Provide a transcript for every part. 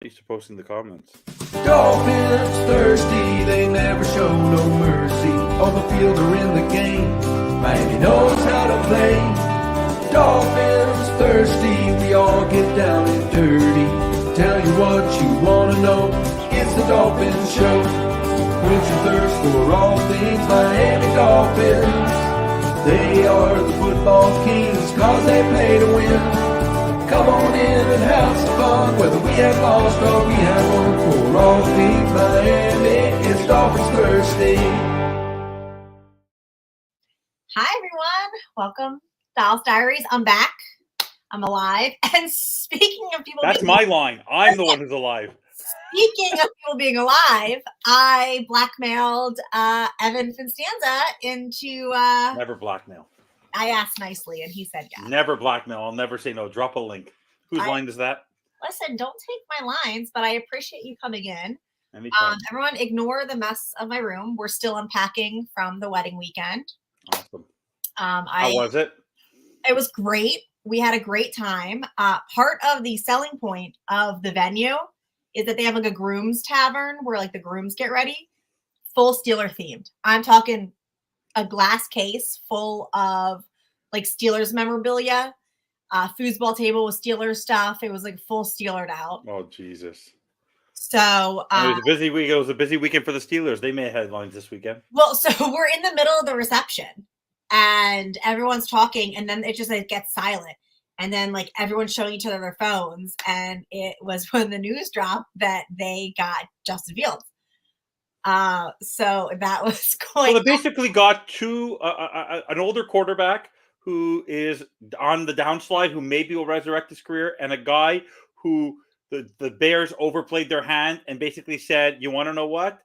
Thanks for posting the comments. Dolphins thirsty, they never show no mercy. On the field or in the game, Miami knows how to play. Dolphins thirsty, we all get down and dirty. Tell you what you wanna know, it's the Dolphins Show. Quench your thirst for all things Miami Dolphins. They are the football kings, cause they play to win. Come on in and have some fun, whether we have lost or we have won. For all things Miami, it's Dolphins Thursday. Hi, everyone. Welcome to Dolphins Diaries. I'm back. I'm alive. And speaking of people That's my line. I'm the one who's alive. Speaking of people being alive, I blackmailed Evan Finstanza into... Never blackmail. I asked nicely, and he said yes. Never blackmail. I'll never say no. Drop a link. Whose line is that? Listen, don't take my lines, but I appreciate you coming in. Anytime. Everyone, ignore the mess of my room. We're still unpacking from the wedding weekend. Awesome. How was it? It was great. We had a great time. Part of the selling point of the venue is that they have like a groom's tavern where like the grooms get ready. Full Steeler themed. I'm talking a glass case full of like Steelers memorabilia, foosball table with Steelers stuff. It was like full Steelered out. Oh, Jesus. So it was a busy week. It was a busy weekend for the Steelers. They made headlines this weekend. Well, so we're in the middle of the reception and everyone's talking and then it just like gets silent. And then like everyone's showing each other their phones. And it was when the news dropped that they got Justin Fields. So that was going. Well, they basically got an older quarterback who is on the downslide, who maybe will resurrect his career, and a guy who the Bears overplayed their hand and basically said, "You want to know what?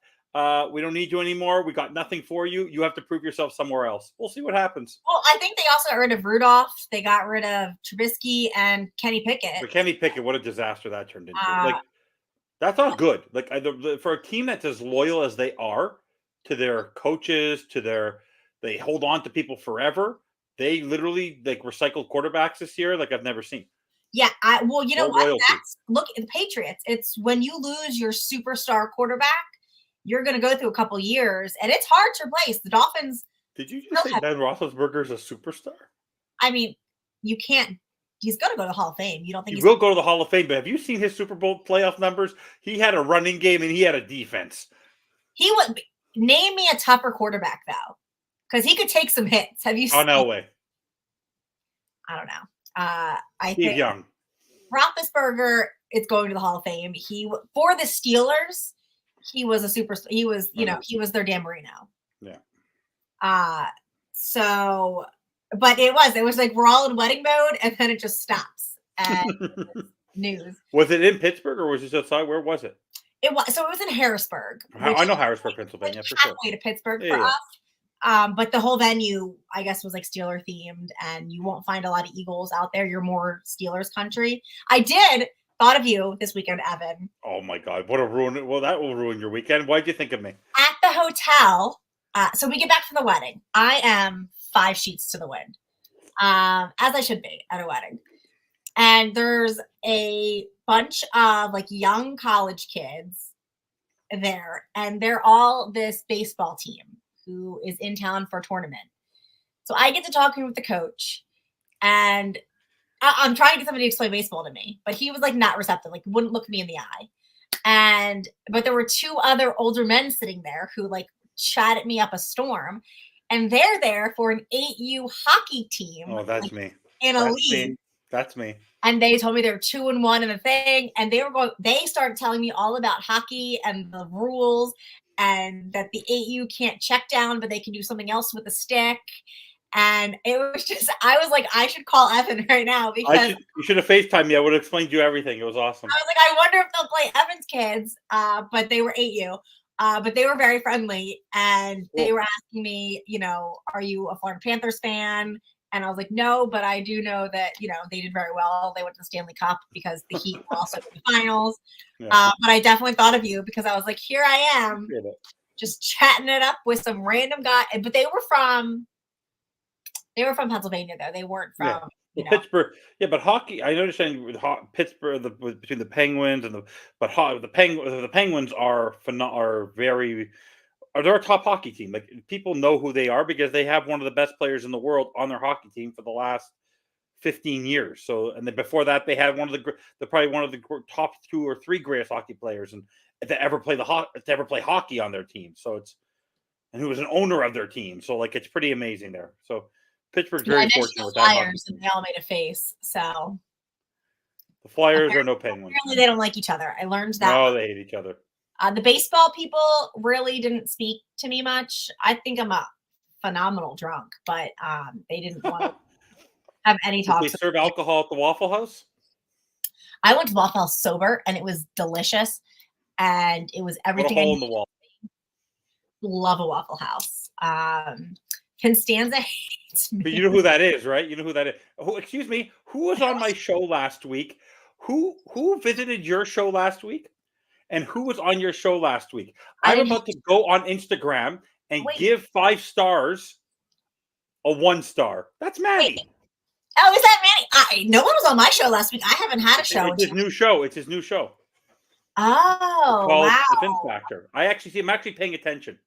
We don't need you anymore. We got nothing for you. You have to prove yourself somewhere else." We'll see what happens. Well, I think they also got rid of Rudolph. They got rid of Trubisky and Kenny Pickett. But Kenny Pickett, what a disaster that turned into! That's not good. Like for a team that's as loyal as they are to their coaches, they hold on to people forever. They literally like recycled quarterbacks this year like I've never seen. Yeah, well, you know what? Look at the Patriots. It's when you lose your superstar quarterback, you're going to go through a couple years, and it's hard to replace. The Dolphins. Did you just say Ben Roethlisberger is a superstar? I mean, you can't. He's going to go to the Hall of Fame. You don't think he will go to the Hall of Fame? But have you seen his Super Bowl playoff numbers? He had a running game and he had a defense. He would name me a tougher quarterback though, because he could take some hits. Have you seen? Oh, no way. I don't know. I think young. Roethlisberger is going to the Hall of Fame. For the Steelers, he was a superstar. He was, he was their Dan Marino. Yeah. So. But it was like we're all in wedding mode, and then it just stops. And news. Was it in Pittsburgh or was it outside? Where was it? It was in Harrisburg. I know Harrisburg, Pennsylvania, for sure. Halfway to Pittsburgh for us. But the whole venue, I guess, was like Steeler themed, and you won't find a lot of Eagles out there. You're more Steelers country. I thought of you this weekend, Evan. Oh my God! What a ruin! Well, that will ruin your weekend. Why'd you think of me? At the hotel. So we get back from the wedding. I am 5 sheets to the wind, as I should be at a wedding. And there's a bunch of like young college kids there, and they're all this baseball team who is in town for a tournament. So I get to talking with the coach, and I'm trying to get somebody to explain baseball to me, but he was like not receptive, like wouldn't look me in the eye. But there were 2 other older men sitting there who like chatted me up a storm. And they're there for an 8U hockey team. Oh, that's me. In a league. That's me. And they told me they're 2-1 in the thing. And they started telling me all about hockey and the rules and that the 8U can't check down, but they can do something else with the stick. And it was just, I was like, I should call Evan right now because you should have FaceTimed me. I would have explained you everything. It was awesome. I was like, I wonder if they'll play Evan's kids. But they were 8U. But they were very friendly, and they were asking me, are you a Florida Panthers fan? And I was like, no, but I do know that, they did very well. They went to the Stanley Cup because the Heat were also in the finals. Yeah. But I definitely thought of you because I was like, here I am just chatting it up with some random guy. But they were from Pennsylvania, though. They weren't from Well, Pittsburgh, yeah, but hockey. I understand with Pittsburgh, between the Penguins and the Penguins are very they're a top hockey team. Like people know who they are because they have one of the best players in the world on their hockey team for the last 15 years. So, and then before that, they had probably one of the top 2 or 3 greatest hockey players and to ever play hockey on their team. So and who was an owner of their team. So like it's pretty amazing there. So Pittsburgh's Yeah, I very mentioned fortunate the with that hockey Flyers, team. and they all made a face. So The Flyers are no Penguins. apparently they don't like each other. I learned that. No, they hate each other. The baseball people really didn't speak to me much. I think I'm a phenomenal drunk, but they didn't want to have any Did talks. they serve alcohol at the Waffle House? I went to Waffle House sober, and it was delicious, and it was What a everything. hole in the wall. Love a Waffle House. Constanza hates me. But you know who that is, right? You know who that is. Oh, excuse me. Who was on my show last week? Who visited your show last week? And who was on your show last week? I'm about to go on Instagram and give 5 stars a 1 star. That's Manny. Wait. Oh, is that Manny? No one was on my show last week. I haven't had a show. It's his new show. It's his new show. Oh, called wow. The Fin Factor. I'm actually paying attention.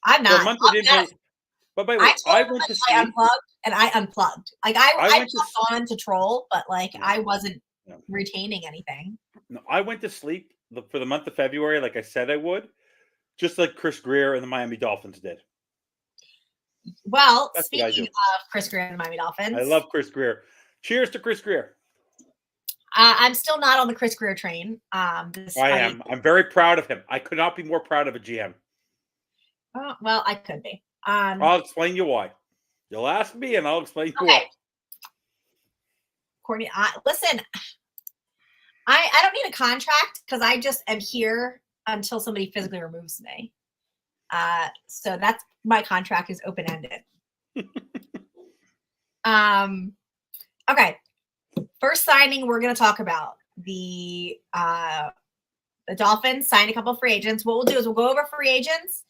I'm not. For a month I didn't pay, but by the way, I went to sleep. I unplugged and I unplugged. Like I went jumped on to troll, but like Yeah. I wasn't Yeah. retaining anything. No, I went to sleep for the month of February, like I said I would, just like Chris Greer and the Miami Dolphins did. Well, That's what I speaking do. of Chris Greer and the Miami Dolphins, I love Chris Greer. Cheers to Chris Greer. I'm still not on the Chris Greer train. I am. I'm very proud of him. I could not be more proud of a GM. Oh, well, I could be. I'll explain you why. You'll ask me, and I'll explain you Okay. why. Courtney, listen, I don't need a contract because I just am here until somebody physically removes me. So that's my contract is open ended. Okay. First signing we're going to talk about the Dolphins signed a couple free agents. What we'll do is we'll go over free agents,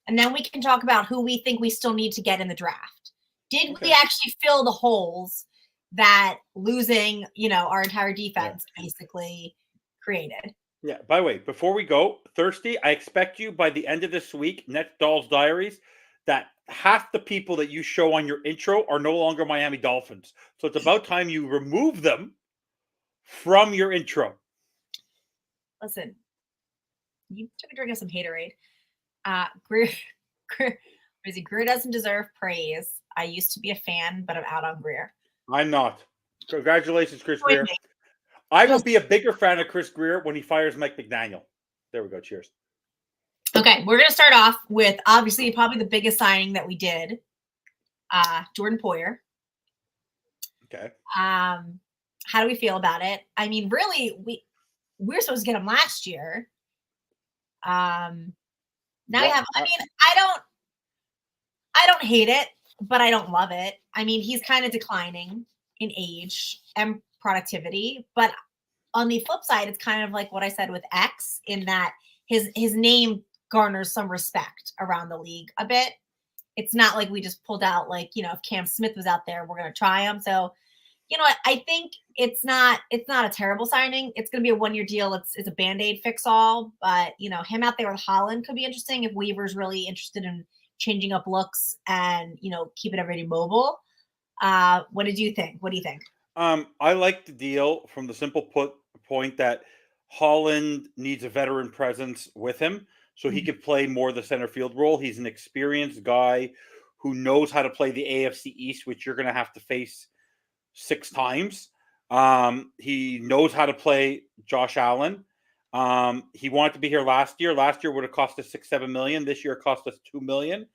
and then we can talk about who we think we still need to get in the draft. Did we actually fill the holes that losing, our entire defense basically created? Yeah. By the way, before we go, Thirsty, I expect you by the end of this week, Net Dolls Diaries, that half the people that you show on your intro are no longer Miami Dolphins. So it's about time you remove them from your intro. Listen, you took a drink of some haterade. Greer doesn't deserve praise. I used to be a fan, but I'm out on Greer. I'm not. Congratulations, Chris Greer. I will be a bigger fan of Chris Greer when he fires Mike McDaniel. There we go. Cheers. Okay, we're going to start off with obviously probably the biggest signing that we did, Jordan Poyer. Okay. How do we feel about it? I mean, really, we were supposed to get him last year. Now you have. I mean, I don't hate it, but I don't love it. I mean, he's kind of declining in age and productivity, but on the flip side, it's kind of like what I said with X, in that his name garners some respect around the league a bit. It's not like we just pulled out, like, if Cam Smith was out there, we're going to try him. So, I think it's not a terrible signing. It's going to be a 1-year deal. It's a Band-Aid fix all, but him out there with Holland could be interesting if Weaver's really interested in changing up looks and, keeping everybody mobile. What did you think? What do you think? I like the deal from the simple point that Holland needs a veteran presence with him so he could play more of the center field role. He's an experienced guy who knows how to play the AFC East, which you're going to have to face 6 times. He knows how to play Josh Allen. He wanted to be here last year. Last year would have cost us $6-7 million. This year it cost us $2 million.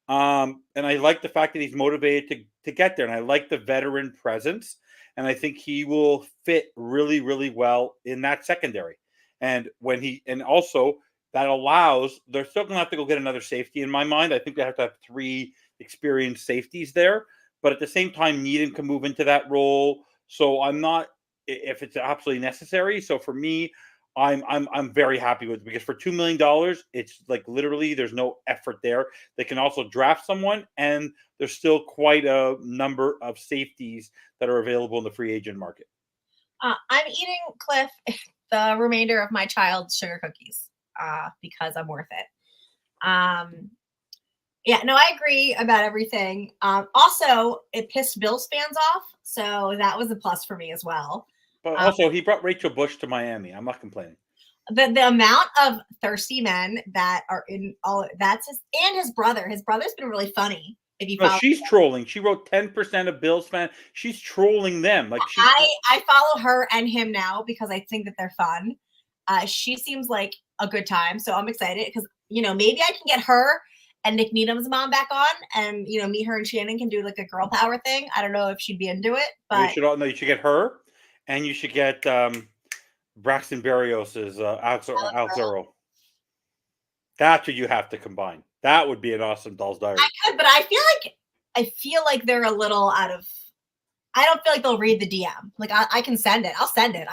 And I like the fact that he's motivated to get there. And I like the veteran presence. And I think he will fit really, really well in that secondary. And also that allows, they're still going to have to go get another safety in my mind. I think they have to have 3 experienced safeties there. But at the same time, Needham can move into that role. So I'm not, if it's absolutely necessary. So for me, I'm very happy with it because for $2 million, it's like literally there's no effort there. They can also draft someone, and there's still quite a number of safeties that are available in the free agent market. I'm eating, Cliff, the remainder of my child's sugar cookies because I'm worth it. Yeah, no, I agree about everything. Also, it pissed Bills fans off, so that was a plus for me as well. But also, he brought Rachel Bush to Miami. I'm not complaining. The amount of thirsty men that are in all that's his brother. His brother's been really funny. If you No, follow, she's trolling. She wrote 10% of Bills fans. She's trolling them. Like I follow her and him now because I think that they're fun. She seems like a good time, so I'm excited because maybe I can get her and Nick Needham's mom back on, and me, her, and Shannon can do like a girl power thing. I don't know if she'd be into it, but you should get her, and you should get Braxton Berrios' Alex Earl. That's what you have to combine. That would be an awesome Dolls Diary. I could, but I feel like they're a little out of. I don't feel like they'll read the DM. Like I can send it. I'll send it.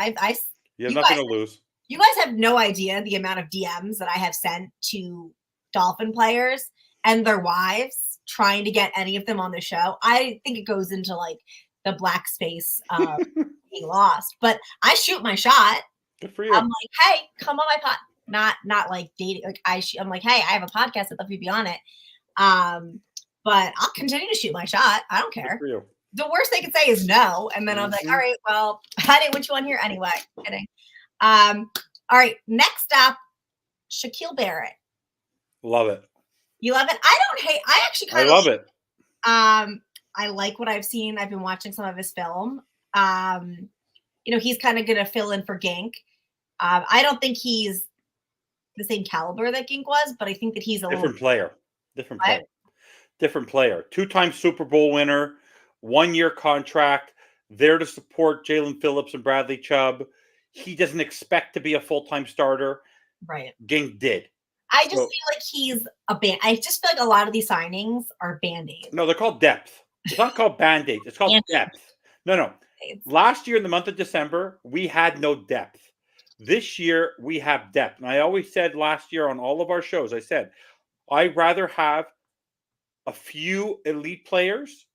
You have nothing to lose. You guys have no idea the amount of DMs that I have sent to Dolphin players and their wives trying to get any of them on the show. I think it goes into like the black space of being lost. But I shoot my shot. Good for you. I'm like, hey, come on my pod. Not like dating. Like I'm like, hey, I have a podcast. I'd love you to be on it. But I'll continue to shoot my shot. I don't care. Good for you. The worst they could say is no, and then I'm like, all right, well, I didn't want you on here anyway. Kidding. All right, next up, Shaquille Barrett. Love it. You love it? I don't hate. I actually kind of love it. I like what I've seen. I've been watching some of his film. He's kind of gonna fill in for Gink. I don't think he's the same caliber that Gink was, but I think that he's a different player. Different player. 2-time Super Bowl winner, 1-year contract, there to support Jalen Phillips and Bradley Chubb. He doesn't expect to be a full-time starter. Right. Gink did. I just feel like he's a band. I just feel like a lot of these signings are Band-Aids. No, they're called depth. It's not called Band-Aids. It's called depth. No. Last year in the month of December, we had no depth. This year, we have depth. And I always said last year on all of our shows, I said, I'd rather have a few elite players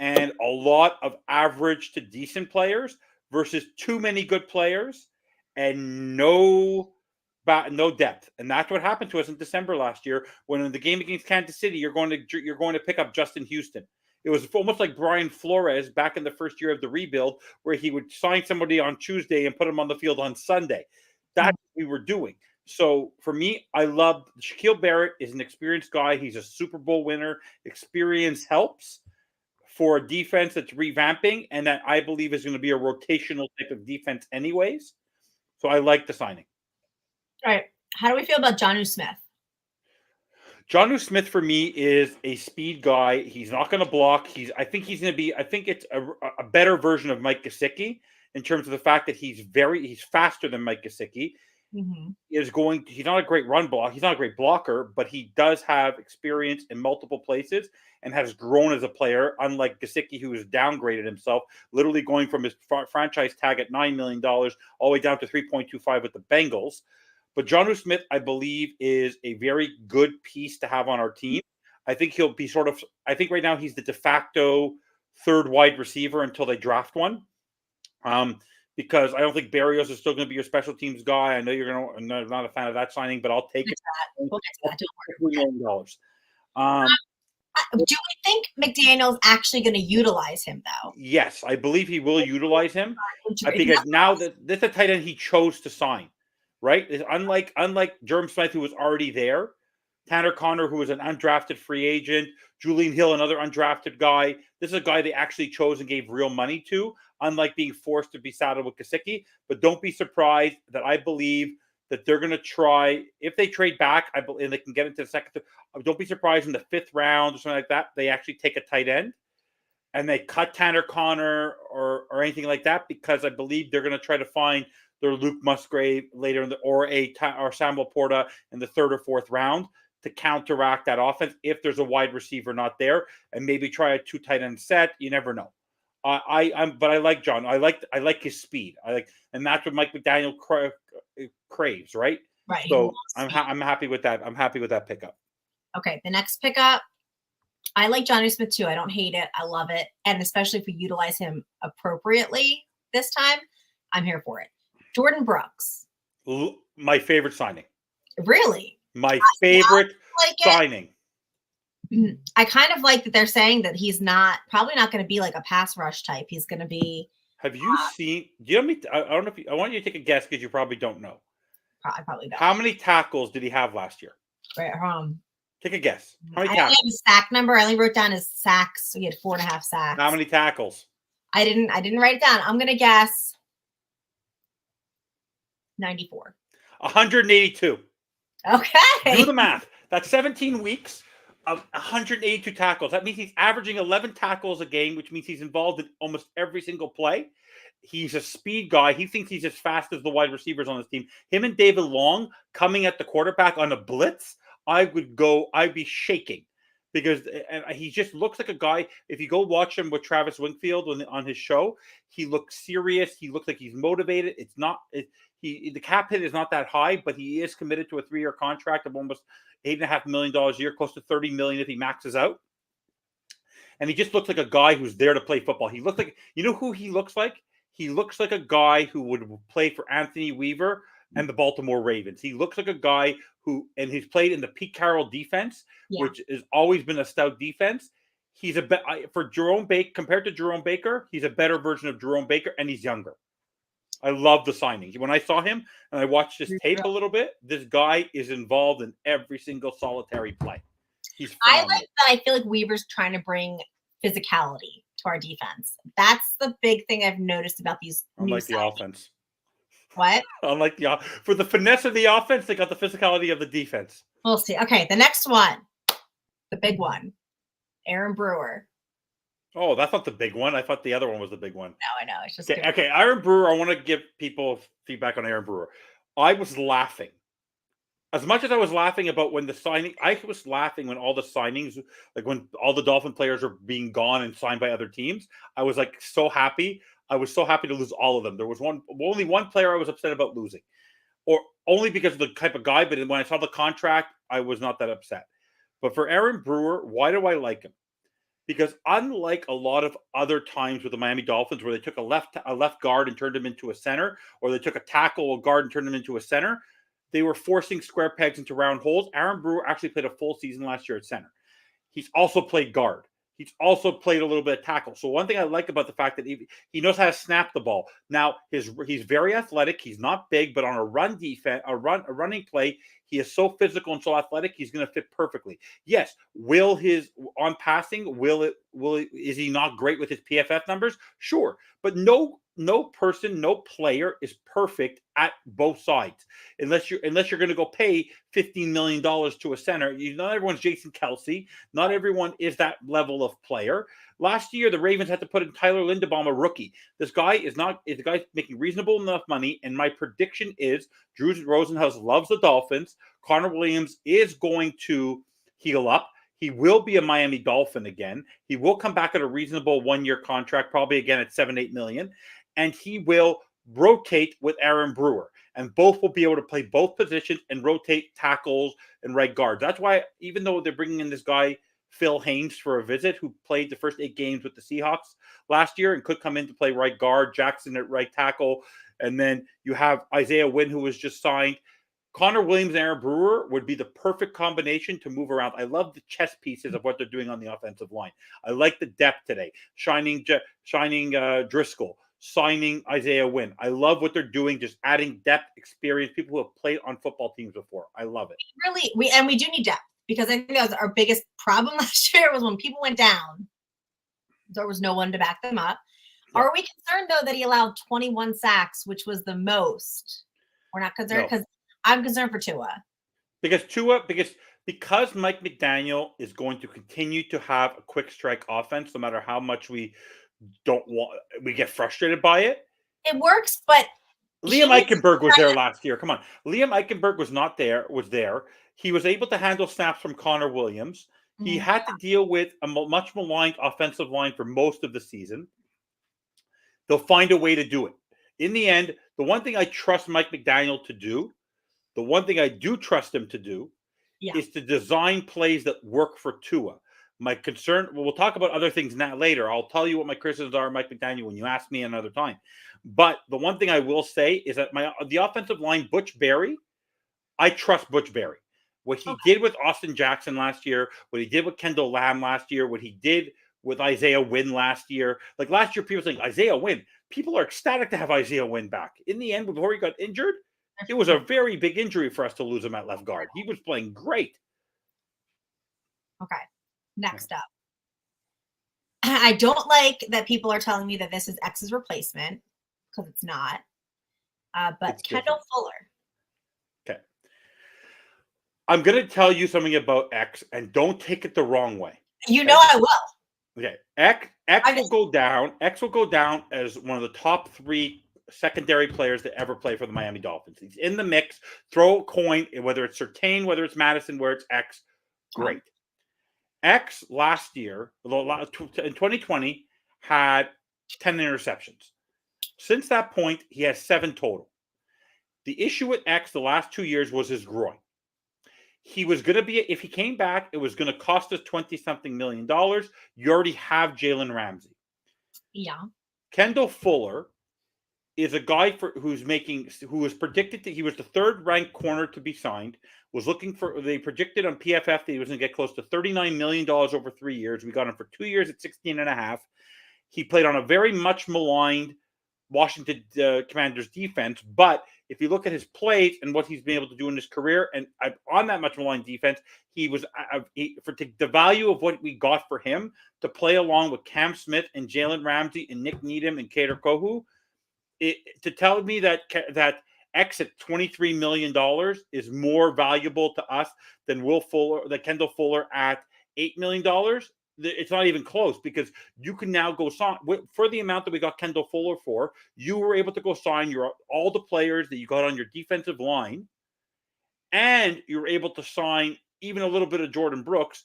and a lot of average to decent players versus too many good players and no depth. And that's what happened to us in December last year when in the game against Kansas City, you're going to pick up Justin Houston. It was almost like Brian Flores back in the first year of the rebuild, where he would sign somebody on Tuesday and put them on the field on Sunday. That's what we were doing. So for me, I love Shaquille Barrett is an experienced guy. He's a Super Bowl winner. Experience helps for a defense that's revamping, and that I believe is going to be a rotational type of defense anyways. So I like the signing. All right. How do we feel about Jonnu Smith? Jonnu Smith for me is a speed guy. He's not going to block. I think it's a better version of Mike Gesicki in terms of the fact that he's faster than Mike Gesicki. Mm-hmm. He's not a great run block. He's not a great blocker, but he does have experience in multiple places and has grown as a player, unlike Gesicki, who has downgraded himself, literally going from his franchise tag at $9 million all the way down to 3.25 with the Bengals. But Jonnu Smith, I believe, is a very good piece to have on our team. I think he'll be I think right now he's the de facto third wide receiver until they draft one. Because I don't think Berrios is still going to be your special teams guy. I know I'm not a fan of that signing, but I'll take it. We'll get to $3 million. Do we think McDaniel's actually going to utilize him, though? Yes, I believe he will utilize him. Because now that this is a tight end he chose to sign. Right? Unlike Jerm Smith, who was already there, Tanner Connor, who was an undrafted free agent, Julian Hill, another undrafted guy. This is a guy they actually chose and gave real money to, unlike being forced to be saddled with Gesicki. But don't be surprised that I believe that they're going to try, if they trade back, and they can get into the second. Don't be surprised in the 5th round or something like that, they actually take a tight end and they cut Tanner Connor or anything like that, because I believe they're going to try to find their Luke Musgrave later or Samuel Porta in the 3rd or 4th round to counteract that offense if there's a wide receiver not there, and maybe try a 2 tight end set. You never know. But I like John. I like his speed. And that's what Mike McDaniel craves, right? Right. he So loves I'm speed. I'm happy with that. I'm happy with that pickup. Okay, the next pickup, I like Johnny Smith too. I don't hate it. I love it. And especially if we utilize him appropriately this time, I'm here for it. Jordan Brooks. My favorite signing. Really? My favorite signing. I kind of like that they're saying that he's probably not going to be like a pass rush type. He's going to be. Have you seen? Do you know me? I don't know if I want you to take a guess because you probably don't know. I probably don't. How many tackles did he have last year? Right, Take a guess. How many I tackles? have his sack number. I only wrote down his sacks. So he had 4.5 sacks. How many tackles? I didn't write it down. I'm gonna guess 94. 182. Okay. Do the math. That's 17 weeks of 182 tackles. That means he's averaging 11 tackles a game, which means he's involved in almost every single play. He's a speed guy. He thinks he's as fast as the wide receivers on his team. Him and David Long coming at the quarterback on a blitz, I'd be shaking because he just looks like a guy. If you go watch him with Travis Wingfield on his show, he looks serious. He looks like he's motivated. The cap hit is not that high, but he is committed to a 3-year contract of almost $8.5 million a year, close to $30 million if he maxes out. And he just looks like a guy who's there to play football. He looks like, you know who he looks like? He looks like a guy who would play for Anthony Weaver and the Baltimore Ravens. He looks like a guy and he's played in the Pete Carroll defense, which has always been a stout defense. He's for Jerome Baker, compared to Jerome Baker, he's a better version of Jerome Baker, and he's younger. I love the signing. When I saw him and I watched his tape a little bit, this guy is involved in every single solitary play. He's phenomenal. I like that. I feel like Weaver's trying to bring physicality to our defense. That's the big thing I've noticed about these. Unlike the offense. What? Unlike for the finesse of the offense, they got the physicality of the defense. We'll see. Okay, the next one, the big one, Aaron Brewer. Oh, that's not the big one. I thought the other one was the big one. No, I know. It's just okay. Aaron Brewer. I want to give people feedback on Aaron Brewer. I was laughing. As much as I was laughing about when the signing, I was laughing when all the signings, like when all the Dolphin players are being gone and signed by other teams. I was like so happy. I was so happy to lose all of them. There was only one player I was upset about losing, or only because of the type of guy. But when I saw the contract, I was not that upset. But for Aaron Brewer, why do I like him? Because unlike a lot of other times with the Miami Dolphins, where they took a left guard and turned him into a center, or they took a tackle or guard and turned him into a center, they were forcing square pegs into round holes. Aaron Brewer actually played a full season last year at center. He's also played guard. He's also played a little bit of tackle. So one thing I like about the fact that he knows how to snap the ball. Now he's very athletic. He's not big, but on a running play, he is so physical and so athletic. He's going to fit perfectly. Yes, is he not great with his PFF numbers? Sure, but no player is perfect at both sides unless you're going to go pay $15 million to a center. Not everyone's Jason Kelce. Not everyone is that level of player. Last year, the Ravens had to put in Tyler Linderbaum, a rookie. This guy is the guy making reasonable enough money, and my prediction is Drew Rosenhaus loves the Dolphins. Connor Williams is going to heal up. He will be a Miami Dolphin again. He will come back at a reasonable 1-year contract, probably again at $7-8 million. And he will rotate with Aaron Brewer. And both will be able to play both positions and rotate tackles and right guards. That's why, even though they're bringing in this guy, Phil Haynes, for a visit, who played the first 8 games with the Seahawks last year and could come in to play right guard, Jackson at right tackle, and then you have Isaiah Wynn, who was just signed. Connor Williams and Aaron Brewer would be the perfect combination to move around. I love the chess pieces of what they're doing on the offensive line. I like the depth today. Shining Driscoll, signing Isaiah Wynn. I love what they're doing, just adding depth, experience, people who have played on football teams before. I love it. Really, we do need depth, because I think that was our biggest problem last year, was when people went down, there was no one to back them up. Yeah. Are we concerned, though, that he allowed 21 sacks, which was the most? We're not concerned, because I'm concerned for Tua. Because Mike McDaniel is going to continue to have a quick strike offense, no matter how much we get frustrated by it. It works, but Liam Eichenberg was there last year. Come on. Liam Eichenberg was there. He was able to handle snaps from Connor Williams. He had to deal with a much maligned offensive line for most of the season. They'll find a way to do it. In the end, the one thing I trust Mike McDaniel to do, the one thing I do trust him to do, is to design plays that work for Tua. My concern, we'll talk about other things later. I'll tell you what my criticisms are, Mike McDaniel, when you ask me another time. But the one thing I will say is that the offensive line, Butch Barry, I trust Butch Barry. What he did with Austin Jackson last year, what he did with Kendall Lamb last year, what he did with Isaiah Wynn last year. Like last year, people saying Isaiah Wynn. People are ecstatic to have Isaiah Wynn back. In the end, before he got injured, it was a very big injury for us to lose him at left guard. He was playing great. Okay. Next up. I don't like that people are telling me that this is X's replacement, because it's not. But it's Kendall different. Fuller. Okay. I'm going to tell you something about X, and don't take it the wrong way. You know I will. Okay. X will go down. X will go down as one of the top 3 secondary players to ever play for the Miami Dolphins. He's in the mix. Throw a coin, whether it's Surtain, whether it's Madison, where it's X. Great. X last year, in 2020, had 10 interceptions. Since that point, he has 7 total. The issue with X the last 2 years was his groin. He was going to be, if he came back, it was going to cost us $20-something million. You already have Jalen Ramsey. Yeah. Kendall Fuller is a guy who was predicted he was the 3rd ranked corner to be signed. They predicted on PFF that he was going to get close to $39 million over 3 years. We got him for 2 years at 16.5. He played on a very much maligned Washington Commanders defense, but if you look at his plays and what he's been able to do in his career, and on that much maligned defense, he was the value of what we got for him to play along with Cam Smith and Jalen Ramsey and Nick Needham and Kader Kohu. To tell me that X at $23 million is more valuable to us than Kendall Fuller at $8 million, it's not even close, because you can now go sign for the amount that we got Kendall Fuller for. You were able to go sign all the players that you got on your defensive line, and you were able to sign even a little bit of Jordan Brooks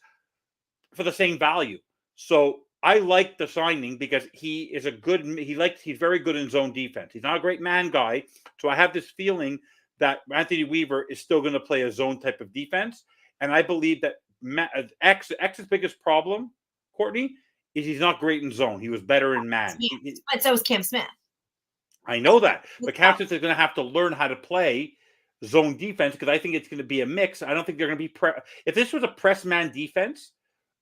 for the same value. So I like the signing because he's very good in zone defense. He's not a great man guy. So I have this feeling that Anthony Weaver is still going to play a zone type of defense. And I believe that X's biggest problem, Courtney, is he's not great in zone. He was better in man. But so was Cam Smith. I know that. But Cam Smith is going to have to learn how to play zone defense, because I think it's going to be a mix. I don't think they're going to be if this was a press man defense,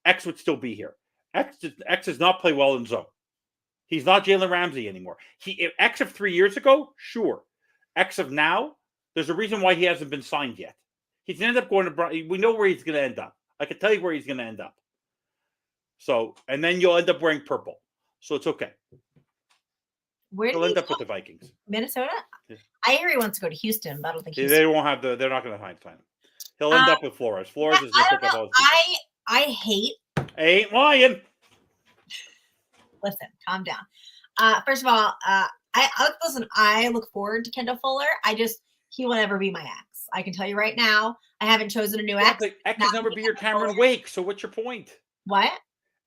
X would still be here. X does not play well in zone. He's not Jalen Ramsey anymore. X of 3 years ago, sure. X of now, there's a reason why he hasn't been signed yet. He's going to end up going to. We know where he's going to end up. I can tell you where he's going to end up. So, and then you'll end up wearing purple. So it's okay. He'll end up with the Vikings. Minnesota? Yeah. I hear he wants to go to Houston, but I don't think they won't have they're not going to sign him. He'll end up with Flores. Flores is going to pick up all his people. I hate. I ain't lying. Listen, calm down. First of all, I look forward to Kendall Fuller. He will never be my ex. I can tell you right now. I haven't chosen a new ex. But X will never be your Cameron Wake. So what's your point? What?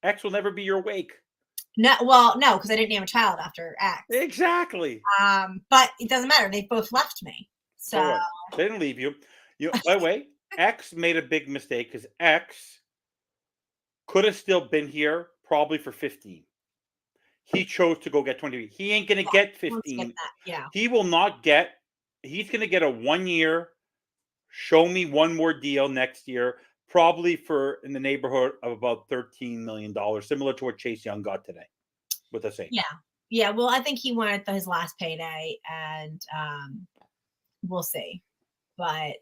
X will never be your Wake. No, because I didn't name a child after X. Exactly. But it doesn't matter. They both left me. So they didn't leave you. By the way, X made a big mistake, because X could have still been here probably for 15. He chose to go get 20. He ain't going to get 15. Yeah. He will not get. He's going to get a 1 year. Show me one more deal next year, probably for in the neighborhood of about $13 million, similar to what Chase Young got today with the Saints. Yeah. Well, I think he wanted his last payday, and we'll see. But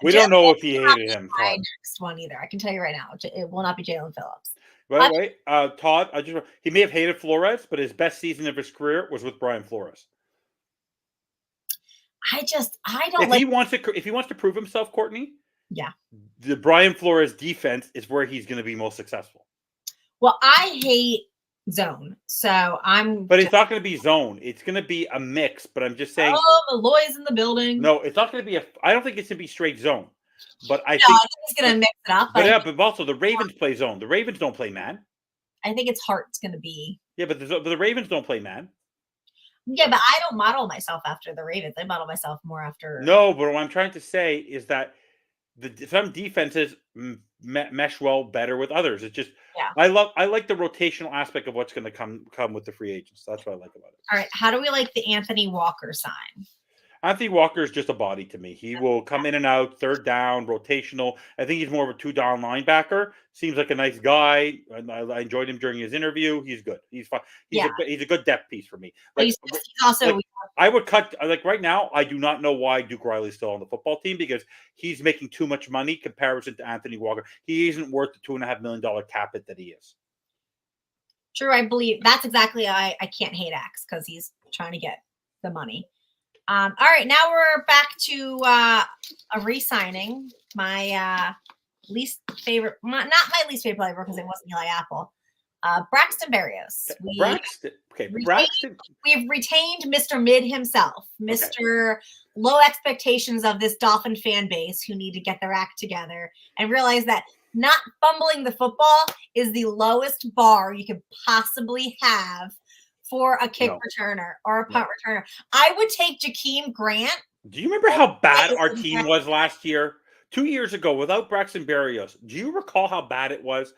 we don't know if he hated him. My next one either. I can tell you right now, it will not be Jalen Phillips. By the way, Todd, he may have hated Flores, but his best season of his career was with Brian Flores. I don't. If he wants to prove himself, Courtney. Yeah. The Brian Flores defense is where he's going to be most successful. Well, I hate zone, so I'm. But it's not going to be zone. It's going to be a mix. But I'm just saying. Oh, Malloy's in the building. No, it's not going to be I don't think it's going to be straight zone. But I think he's going to mix it up. But also the Ravens play zone. The Ravens don't play man. I think it's Hart's going to be. Yeah, but the Ravens don't play man. Yeah, but I don't model myself after the Ravens. I model myself more after. No, but what I'm trying to say is that some defenses mesh well better with others. It's just Yeah. I like the rotational aspect of what's going to come with the free agents. That's what I like about it. All right. How do we like the Anthony Walker sign? Anthony Walker is just a body to me. He will come in and out, third down, rotational. I think he's more of a 2-down linebacker. Seems like a nice guy. And I enjoyed him during his interview. He's good. He's fine. He's a good depth piece for me. Like, he's also. Like, I would cut like right now. I do not know why Duke Riley's still on the football team because he's making too much money comparison to Anthony Walker. He isn't worth the $2.5 million cap hit that he is. True, I believe that's exactly. I can't hate Axe because he's trying to get the money. All right, now we're back to a re-signing. My least favorite, not my least favorite player because it wasn't Eli Apple. Braxton Berrios. Braxton. We've retained Mr. Mid himself, Mr. Low expectations of this Dolphin fan base who need to get their act together and realize that not fumbling the football is the lowest bar you could possibly have for a kick returner or a punt returner. I would take Jakeem Grant. Do you remember how bad our team was last year? 2 years ago without Braxton Berrios. Do you recall how bad it was?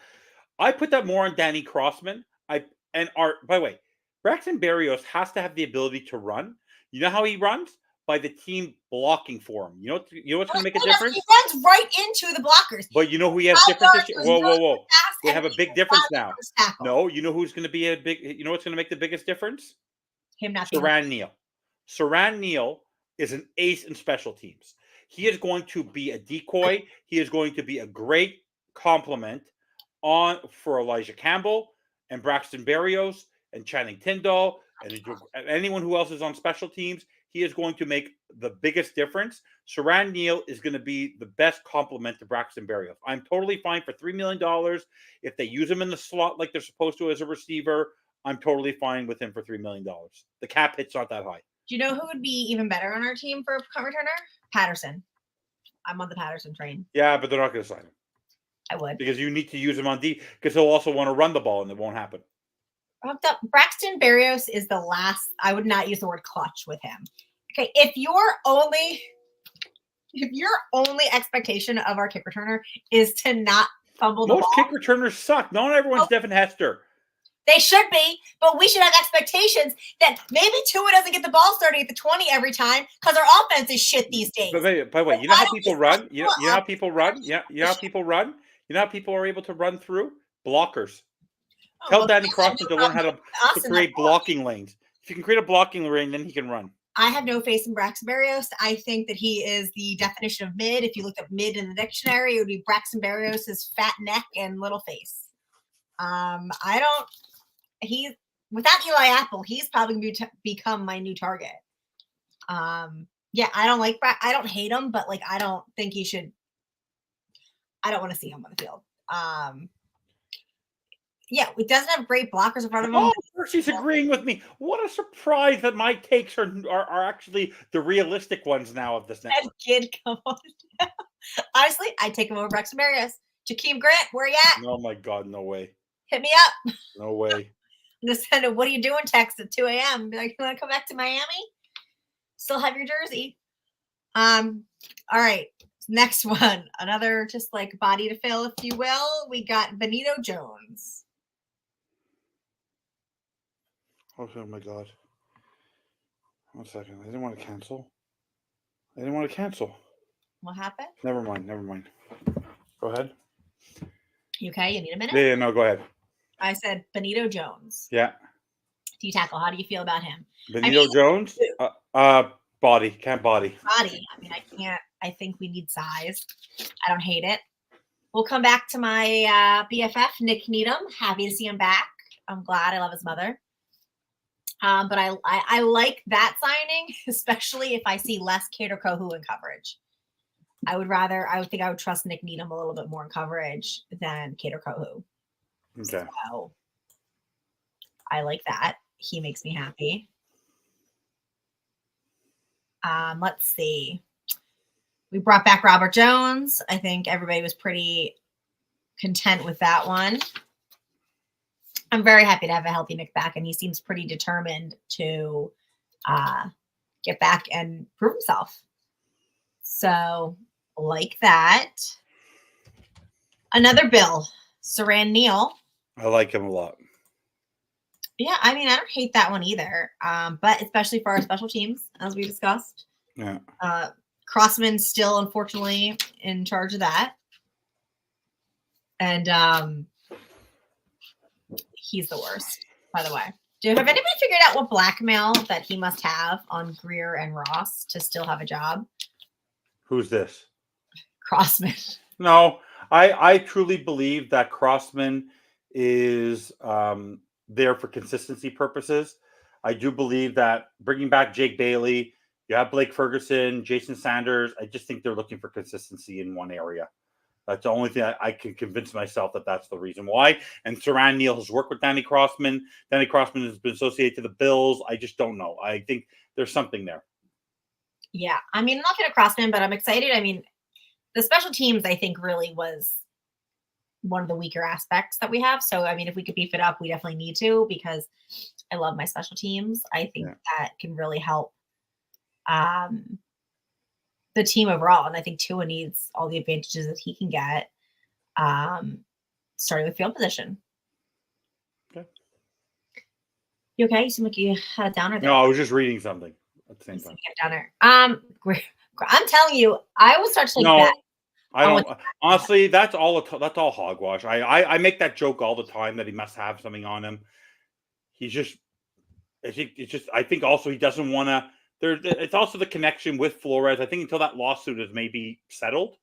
I put that more on Danny Crossman. By the way, Braxton Berrios has to have the ability to run. You know how he runs? By the team blocking for him. You know what's going to make a difference? He runs right into the blockers. But you know who he has difference? Whoa. They have a big difference now. No, you know who's going to be you know what's going to make the biggest difference? Him not Saran Neal. Saran Neal is an ace in special teams. He is going to be a decoy. He is going to be a great complement for Elijah Campbell and Braxton Berrios and Channing Tindall and anyone who else is on special teams. He is going to make the biggest difference. Saran Neal is going to be the best complement to Braxton Berrios. I'm totally fine for $3 million. If they use him in the slot like they're supposed to as a receiver, I'm totally fine with him for $3 million. The cap hit's not that high. Do you know who would be even better on our team for a punt returner? Patterson. I'm on the Patterson train. Yeah, but they're not going to sign him. I would. Because you need to use him on D because he'll also want to run the ball and it won't happen. Braxton Berrios is the last. I would not use the word clutch with him. Okay, if your only expectation of our kick returner is to not fumble the ball. Most kick returners suck. Not everyone's Devin Hester. They should be, but we should have expectations that maybe Tua doesn't get the ball starting at the 20 every time because our offense is shit these days. By the way, you know how people run? You know how people run? You know how people run? You know how people are able to run through? Blockers. Tell Danny Crossman to learn how to create blocking lanes. If you can create a blocking lane, then he can run. I have no faith in Braxton Berrios. I think that he is the definition of mid. If you looked up mid in the dictionary, it would be Braxton Berrios' fat neck and little face. Without Eli Apple, he's probably going to become my new target. I don't hate him, but I don't think he should. I don't want to see him on the field. He doesn't have great blockers in front of him. Oh, she's agreeing with me. What a surprise that my takes are actually the realistic ones now of this. That kid, come on. Honestly, I'd take him over Braxton Berrios. Jakeem Grant, where you at? Oh my God, no way. Hit me up. No way. I'm going to send a what are you doing text at 2 a.m. Be like, you want to come back to Miami? Still have your jersey. All right. Next one. Another just body to fill, if you will. We got Benito Jones. Oh my God. 1 second. I didn't want to cancel. What happened? Never mind. Go ahead. You okay? You need a minute? Yeah, no, go ahead. I said Benito Jones. Yeah. D tackle. How do you feel about him? Benito Jones? Body. Can't body. Body. I mean, I can't. I think we need size. I don't hate it. We'll come back to my BFF, Nick Needham. Happy to see him back. I'm glad. I love his mother. But I like that signing, especially if I see less Cater Kohu in coverage. I would trust Nick Needham a little bit more in coverage than Cater Kohu. Okay. So I like that. He makes me happy. Let's see. We brought back Robert Jones. I think everybody was pretty content with that one. I'm very happy to have a healthy Nick back, and he seems pretty determined to get back and prove himself. So, like that. Another Bill, Saran Neal. I like him a lot. Yeah, I mean, I don't hate that one either. But especially for our special teams, as we discussed. Yeah. Crossman still, unfortunately, in charge of that. And he's the worst, by the way. Have anybody figured out what blackmail that he must have on Greer and Ross to still have a job? Who's this? Crossman. No, I truly believe that Crossman is there for consistency purposes. I do believe that bringing back Jake Bailey, you have Blake Ferguson, Jason Sanders. I just think they're looking for consistency in one area. That's the only thing I can convince myself that that's the reason why. And Saran Neal has worked with Danny Crossman. Danny Crossman has been associated to the Bills. I just don't know. I think there's something there. Yeah. I mean, I'm not going to Crossman, but I'm excited. I mean, the special teams, I think, really was one of the weaker aspects that we have. So, I mean, if we could beef it up, we definitely need to, because I love my special teams. I think that can really help the team overall. And I think Tua needs all the advantages that he can get, starting with field position. Okay. You okay? You seem like you had a downer there. No, I was just reading something at the same time. Downer. I'm telling you, I will start to take that. I don't. Honestly, that's all hogwash. I make that joke all the time that he must have something on him. He's just. I think also he doesn't want to. It's also the connection with Flores. I think until that lawsuit is maybe settled,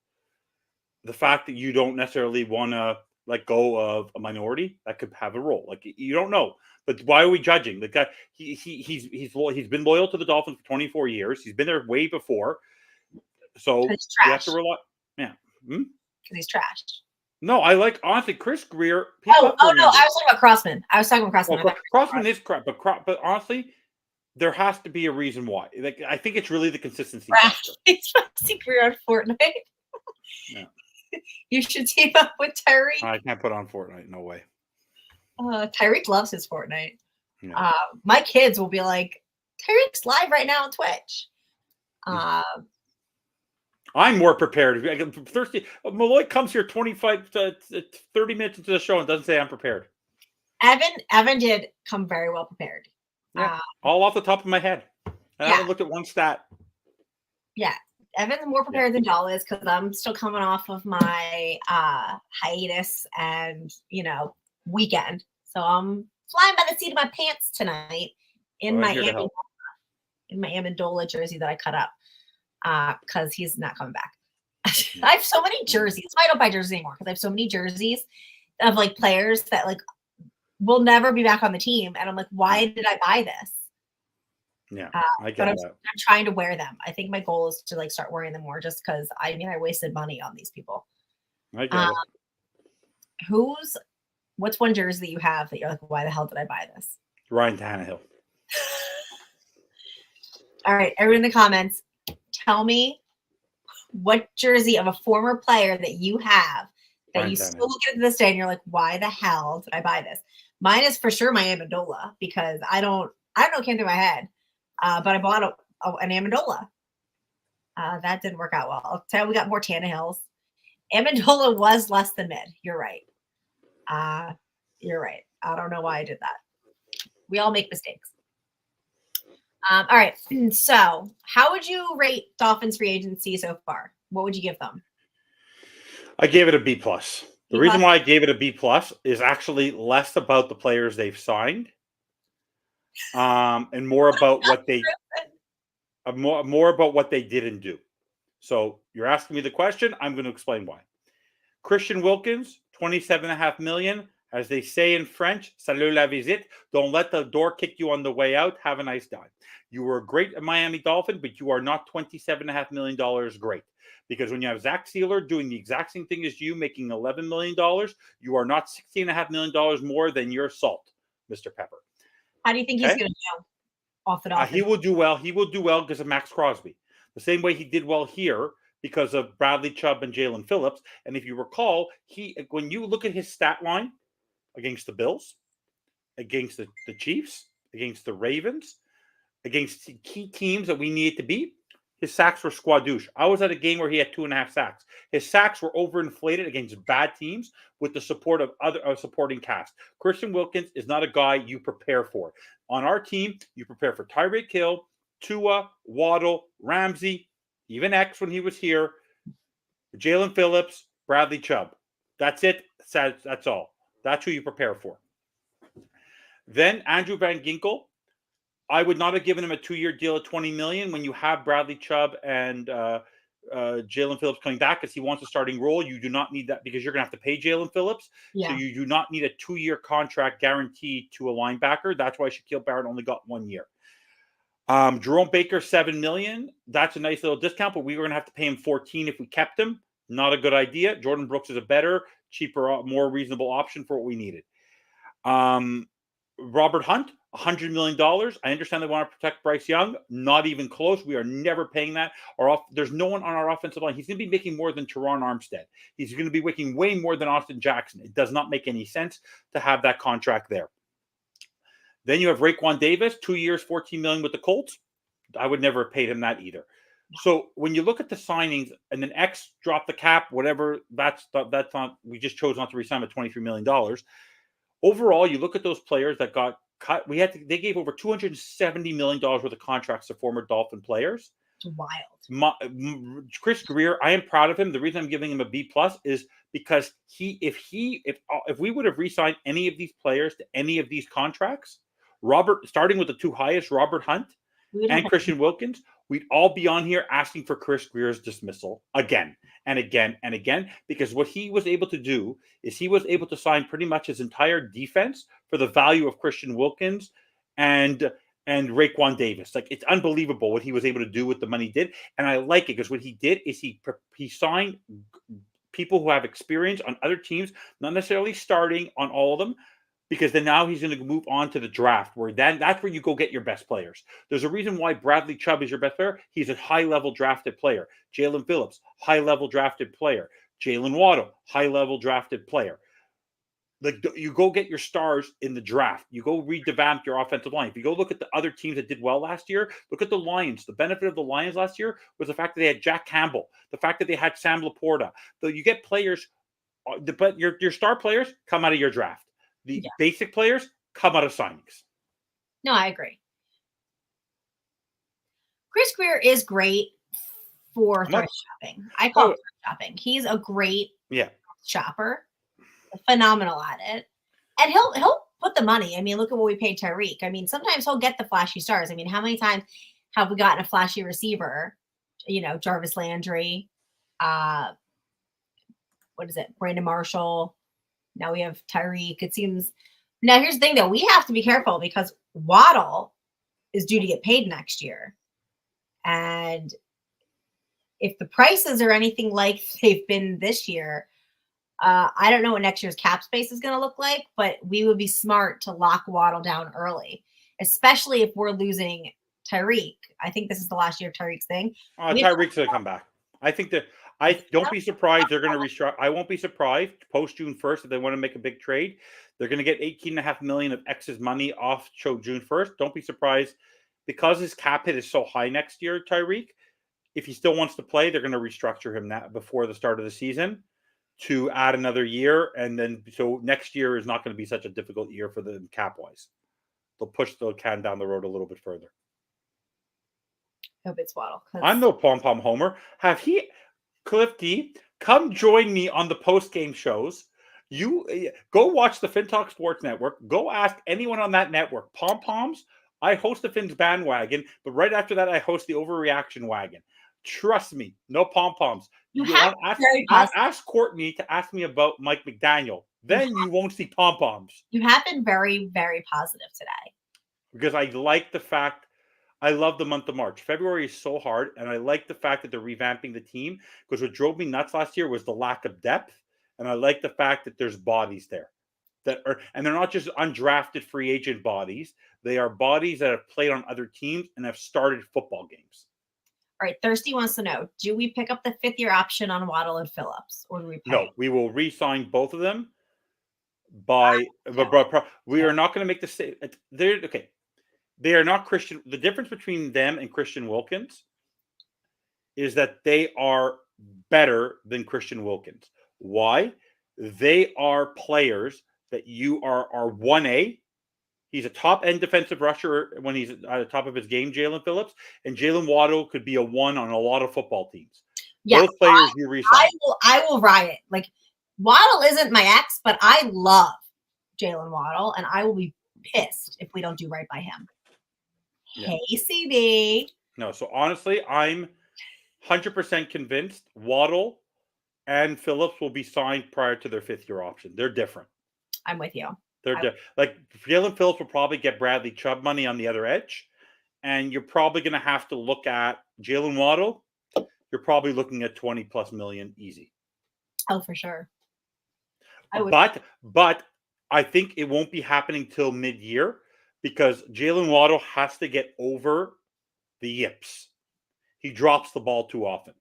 the fact that you don't necessarily want to let go of a minority that could have a role. Like, you don't know. But why are we judging the guy? He's been loyal to the Dolphins for 24 years. He's been there way before. So you have to rely. Yeah. Because he's trash. No, I like, honestly, Chris Greer. No, I was talking about Crossman. Well, Crossman is crap, but honestly, there has to be a reason why. Like, I think it's really the consistency factor. It's Chris Greer on Fortnite. Yeah. You should team up with Tyreek. I can't put on Fortnite. No way. Tyreek loves his Fortnite. Yeah. My kids will be like, Tyreek's live right now on Twitch. I'm more prepared. Thirsty. Malloy comes here 25 to 30 minutes into the show and doesn't say I'm prepared. Evan did come very well prepared. Yeah, all off the top of my head. I haven't looked at one stat. Yeah, Evan's more prepared than Doll is, because I'm still coming off of my hiatus and weekend. So I'm flying by the seat of my pants tonight in my Amendola jersey that I cut up. Because he's not coming back. I have so many jerseys. That's why I don't buy jerseys anymore, because I have so many jerseys of like players that like will never be back on the team, and I'm like, why did I buy this? Yeah, I get that. I'm trying to wear them. I think my goal is to like start wearing them more, just because I wasted money on these people. I get it. What's one jersey that you have that you're like, why the hell did I buy this? Ryan Tannehill. All right, everyone in the comments, tell me what jersey of a former player that you have that Ryan you Tannehill. still look at it to this day and you're like, why the hell did I buy this? Mine is for sure my Amendola, because I don't know what came through my head, but I bought an Amendola. That didn't work out well. I'll tell you, we got more Tannehills. Amendola was less than mid. You're right. You're right. I don't know why I did that. We all make mistakes. All right. So how would you rate Dolphins free agency so far? What would you give them? I gave it a B+. The reason why I gave it a B+ is actually less about the players they've signed, and more about what they more about what they didn't do. So you're asking me the question. I'm going to explain why. Christian Wilkins, $27.5 million. As they say in French, salut la visite. Don't let the door kick you on the way out. Have a nice time. You were a great Miami Dolphin, but you are not $27.5 million great. Because when you have Zach Sealer doing the exact same thing as you, making $11 million, you are not $16.5 million more than your salt, Mr. Pepper. How do you think he's going to do off the Dolphins? He will do well. He will do well because of Max Crosby. The same way he did well here because of Bradley Chubb and Jalen Phillips. And if you recall, when you look at his stat line against the Bills, against the Chiefs, against the Ravens, against key teams that we needed to beat, his sacks were squadouche. I was at a game where he had 2.5 sacks. His sacks were overinflated against bad teams with the support of other supporting cast. Christian Wilkins is not a guy you prepare for. On our team, you prepare for Tyreek Hill, Tua, Waddle, Ramsey, even X when he was here, Jalen Phillips, Bradley Chubb. That's it. That's all. That's who you prepare for. Then Andrew Van Ginkel. I would not have given him a 2-year deal at $20 million when you have Bradley Chubb and Jalen Phillips coming back because he wants a starting role. You do not need that because you're going to have to pay Jalen Phillips. Yeah. So you do not need a 2-year contract guaranteed to a linebacker. That's why Shaquille Barrett only got 1 year. Jerome Baker, $7 million. That's a nice little discount, but we were going to have to pay him 14 if we kept him. Not a good idea. Jordan Brooks is a better, cheaper, more reasonable option for what we needed. Robert Hunt, $100 million. I understand they want to protect Bryce Young. Not even close. We are never paying that. There's no one on our offensive line. He's going to be making more than Teron Armstead. He's going to be making way more than Austin Jackson. It does not make any sense to have that contract there. Then you have Raekwon Davis, 2 years, $14 million with the Colts. I would never have paid him that either. So when you look at the signings and then X dropped the cap, whatever, that's not. We just chose not to resign at $23 million. Overall, you look at those players that got cut. They gave over $270 million worth of contracts to former Dolphin players. It's wild. Chris Greer, I am proud of him. The reason I'm giving him a B+ is because if we would have re-signed any of these players to any of these contracts, starting with the two highest, Robert Hunt and Christian Wilkins, we'd all be on here asking for Chris Greer's dismissal again and again and again, because what he was able to do is he was able to sign pretty much his entire defense for the value of Christian Wilkins and Raekwon Davis. Like, it's unbelievable what he was able to do with the money he did. And I like it because what he did is he signed people who have experience on other teams, not necessarily starting on all of them, because then now he's going to move on to the draft, where that's where you go get your best players. There's a reason why Bradley Chubb is your best player. He's a high-level drafted player. Jalen Phillips, high-level drafted player. Jalen Waddle, high-level drafted player. Like, you go get your stars in the draft. You go revamp your offensive line. If you go look at the other teams that did well last year, look at the Lions. The benefit of the Lions last year was the fact that they had Jack Campbell, the fact that they had Sam Laporta. So you get players, but your star players come out of your draft. The basic players come out of signings. No, I agree. Chris Greer is great for thrift shopping. I call it thrift shopping. He's a great shopper, phenomenal at it, and he'll put the money. I mean, look at what we paid Tyreek. I mean, sometimes he'll get the flashy stars. I mean, how many times have we gotten a flashy receiver? You know, Jarvis Landry. What is it? Brandon Marshall. Now we have Tyreek. It seems. Now here's the thing, though. We have to be careful because Waddle is due to get paid next year, and if the prices are anything like they've been this year, I don't know what next year's cap space is going to look like. But we would be smart to lock Waddle down early, especially if we're losing Tyreek. I think this is the last year of Tyreek's thing. Tyreek's going to come back. I think that. I don't be surprised they're going to restructure. I won't be surprised post June 1st if they want to make a big trade. They're going to get $18.5 million of X's money off June 1st. Don't be surprised because his cap hit is so high next year, Tyreek. If he still wants to play, they're going to restructure him before the start of the season to add another year, and then so next year is not going to be such a difficult year for them cap wise. They'll push the can down the road a little bit further. Hope it's Waddle. I'm no pom-pom homer. Cliff D, come join me on the post-game shows. You go watch the FinTalk Sports Network. Go ask anyone on that network. Pom-poms, I host the Fins bandwagon, but right after that, I host the overreaction wagon. Trust me, no pom-poms. Ask Courtney to ask me about Mike McDaniel. Then you won't see pom-poms. You have been very, very positive today. Because I like the fact I love the month of March. February is so hard, and I like the fact that they're revamping the team, because what drove me nuts last year was the lack of depth, and I like the fact that there's bodies there. And they're not just undrafted free agent bodies. They are bodies that have played on other teams and have started football games. All right, Thirsty wants to know, do we pick up the 5th-year option on Waddle and Phillips, or do we pay? No, we will re-sign both of them we are not going to make the same. Okay. They are not Christian. The difference between them and Christian Wilkins is that they are better than Christian Wilkins. Why? They are players that you are 1A. He's a top end defensive rusher when he's at the top of his game, Jalen Phillips. And Jalen Waddle could be a 1 on a lot of football teams. Yeah, both players you resign. I will riot. Like, Waddle isn't my ex, but I love Jalen Waddle, and I will be pissed if we don't do right by him. Yeah. Hey, CB. No, so honestly, I'm 100% convinced Waddle and Phillips will be signed prior to their 5th-year option. They're different. I'm with you. Like Jalen Phillips will probably get Bradley Chubb money on the other edge, and you're probably going to have to look at Jalen Waddle. You're probably looking at 20+ million easy. Oh, for sure. But I think it won't be happening till mid-year because Jalen Waddle has to get over the yips. He drops the ball too often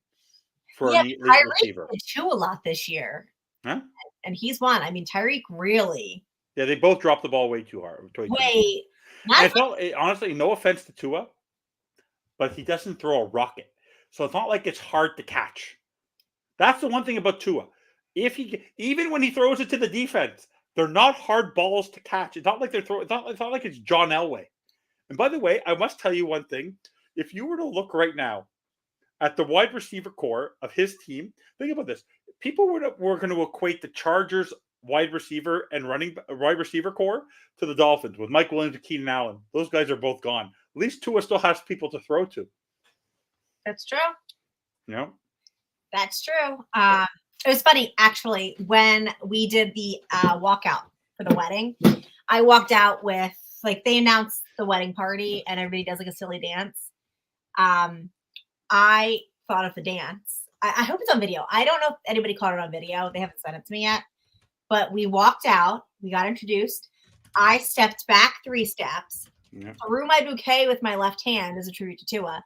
for an elite receiver. Tyreek did a lot this year. Huh? And he's one. I mean, Tyreek really. Yeah, they both dropped the ball way too hard. Honestly, no offense to Tua, but he doesn't throw a rocket. So it's not like it's hard to catch. That's the one thing about Tua. Even when he throws it to the defense, they're not hard balls to catch. It's not like it's not like it's John Elway. And by the way, I must tell you one thing. If you were to look right now at the wide receiver core of his team, think about this. People were going to equate the Chargers wide receiver and wide receiver core to the Dolphins with Mike Williams and Keenan Allen. Those guys are both gone. At least Tua still has people to throw to. That's true. Yeah. That's true. It was funny, actually, when we did the walkout for the wedding. I walked out with, like, they announced the wedding party and everybody does like a silly dance. I thought of the dance. I hope it's on video. I don't know if anybody caught it on video. They haven't sent it to me yet. But we walked out. We got introduced. I stepped back 3 steps, threw my bouquet with my left hand as a tribute to Tua.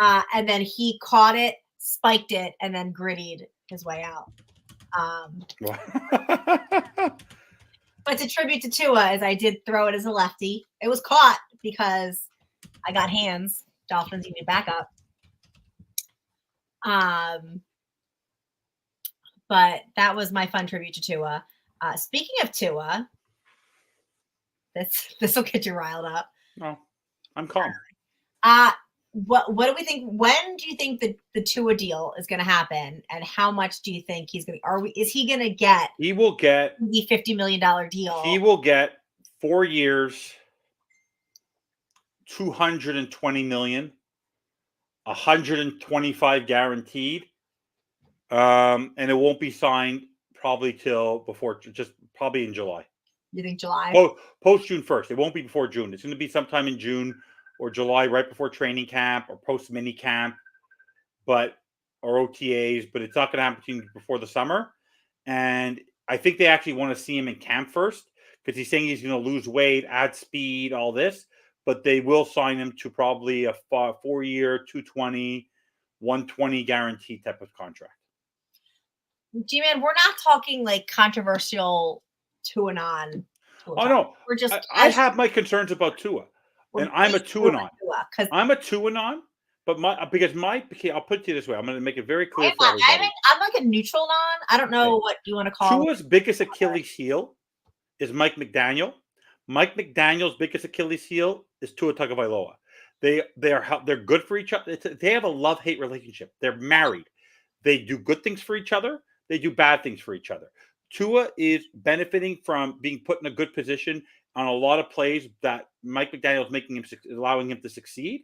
And then he caught it, spiked it, and then grittied his way out. But to tribute to Tua, as I did throw it as a lefty, it was caught because I got hands. Dolphins need backup. But that was my fun tribute to Tua. Speaking of Tua, this will get you riled up. No, I'm calm. What do we think? When do you think the Tua deal is going to happen, and how much do you think he's going to? Is he going to get? He will get the $50 million deal. He will get 4 years, $220 million, 125 guaranteed, and it won't be signed probably till probably in July. You think July? Post June 1st. It won't be before June. It's going to be sometime in June or July, right before training camp or post mini camp, or OTAs. But it's not going to happen before the summer. And I think they actually want to see him in camp first because he's saying he's going to lose weight, add speed, all this. But they will sign him to probably a 4-year, 220, 120 guaranteed type of contract. G-Man, we're not talking like controversial Tua non. Oh no, we're just. I have my concerns about Tua, and I'm a Tua non. I'm a Tua non, but I'll put it to you this way. I'm going to make it very clear for everybody. I'm like a neutral non. I don't know what you want to call. Tua's biggest Achilles heel is Mike McDaniel. Mike McDaniel's biggest Achilles heel is Tua Tagovailoa. They're good for each other. They have a love-hate relationship. They're married. They do good things for each other. They do bad things for each other. Tua is benefiting from being put in a good position on a lot of plays that Mike McDaniel is allowing him to succeed.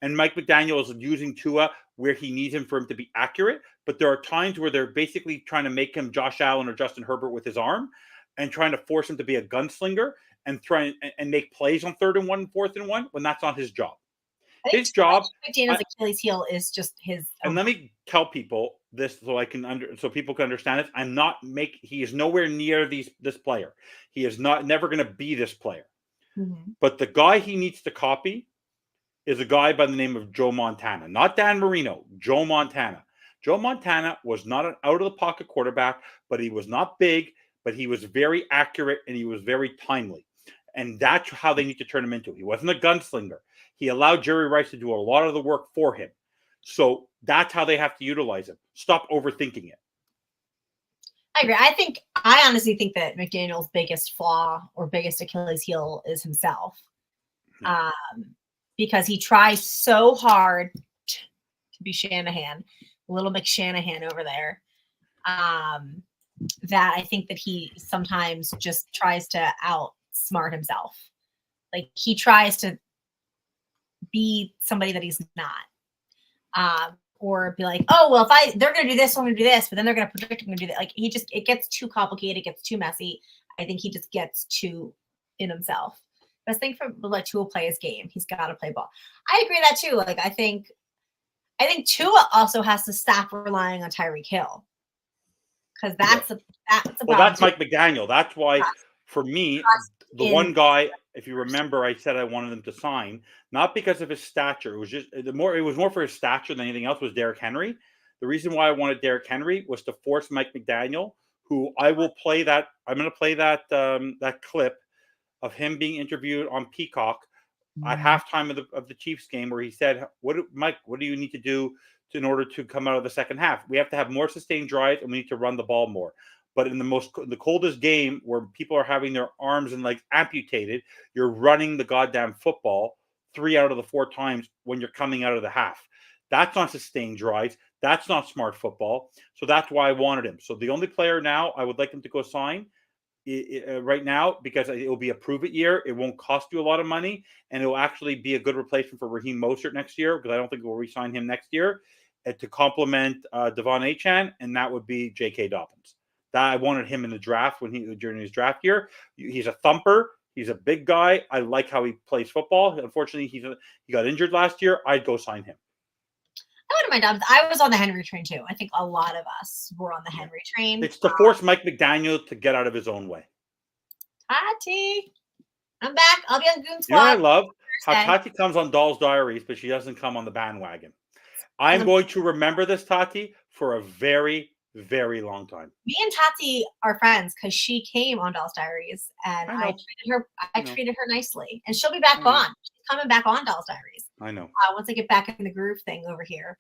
And Mike McDaniel is using Tua where he needs him for him to be accurate. But there are times where they're basically trying to make him Josh Allen or Justin Herbert with his arm and trying to force him to be a gunslinger and try and make plays on 3rd and 1 and 4th and 1 when that's not his job. His job. McDaniel's Achilles heel is just his. And let me tell people this so people can understand it. He is nowhere near this player. He is never going to be this player. Mm-hmm. But the guy he needs to copy is a guy by the name of Joe Montana, not Dan Marino. Joe Montana. Joe Montana was not an out of the pocket quarterback, but he was not big, but he was very accurate and he was very timely. And that's how they need to turn him into. He wasn't a gunslinger. He allowed Jerry Rice to do a lot of the work for him. So that's how they have to utilize him. Stop overthinking it. I agree. I honestly think that McDaniel's biggest flaw or biggest Achilles heel is himself. Because he tries so hard to be Shanahan, little McShanahan over there, that I think that he sometimes just tries to outsmart himself. Like he tries to be somebody that he's not. Or be like, oh, well, they're going to do this, I'm going to do this, but then they're going to predict I'm going to do that. Like it gets too complicated. It gets too messy. I think he just gets too in himself. Best thing for like Tua play his game. He's got to play ball. I agree that too. Like I think Tua also has to stop relying on Tyreek Hill. Because that's a well, that's Mike McDaniel. That's why for me, the one guy, if you remember, I said I wanted him to sign, not because of his stature. It was more for his stature than anything else, was Derrick Henry. The reason why I wanted Derrick Henry was to force Mike McDaniel, who I will play that. I'm going to play that clip of him being interviewed on Peacock at halftime of the Chiefs game, where he said, Mike, what do you need to do in order to come out of the second half? We have to have more sustained drives, and we need to run the ball more. But in the coldest game where people are having their arms and legs amputated, you're running the goddamn football 3 out of the 4 times when you're coming out of the half. That's not sustained drives. That's not smart football. So that's why I wanted him. So the only player now I would like him to go sign right now, because it will be a prove-it year. It won't cost you a lot of money, and it will actually be a good replacement for Raheem Mostert next year, because I don't think we'll re-sign him next year, to complement Devon Achane, and that would be J.K. Dobbins. That I wanted him in the draft during his draft year. He's a thumper. He's a big guy. I like how he plays football. Unfortunately, he got injured last year. I'd go sign him. I wouldn't mind Dobbins. I was on the Henry train too. I think a lot of us were on the Henry train. It's to force Mike McDaniel to get out of his own way. Tati, I'm back. I'll be on Goon Squad. You know what I love? How Tati comes on Doll's Diaries, but she doesn't come on the bandwagon. I'm going to remember this, Tati, for a very, very long time. Me and Tati are friends because she came on Doll's Diaries, and I treated her nicely, and she'll be back on. She's coming back on Doll's Diaries. I know. Once I get back in the groove thing over here.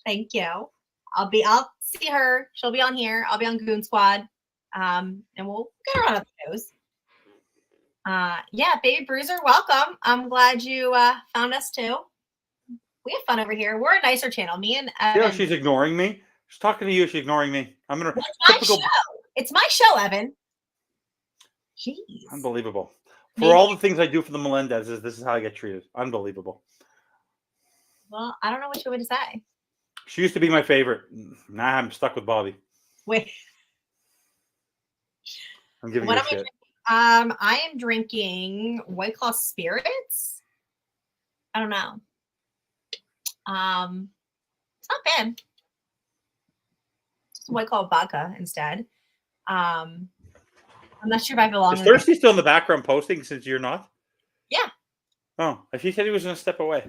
Thank you. I'll see her. She'll be on here. I'll be on Goon Squad. And we'll get her on the shows. Yeah, Baby Bruiser, welcome. I'm glad you found us too. We have fun over here. We're a nicer channel. Me and Evan. Yeah, she's ignoring me. She's talking to you. She's ignoring me. I'm gonna. It's my show. It's my show, Evan. Jeez. Unbelievable. For all the things I do for the Melendezes, this is how I get treated. Unbelievable. Well, I don't know what you would say. She used to be my favorite. Now I'm stuck with Bobby. Wait. I'm giving you shit. I am drinking White Claw Spirits. I don't know. It's not bad. Just White Claw vodka instead. I'm not sure if I belong. Is Thirsty still in the background posting since you're not? Yeah. Oh, he said he was going to step away.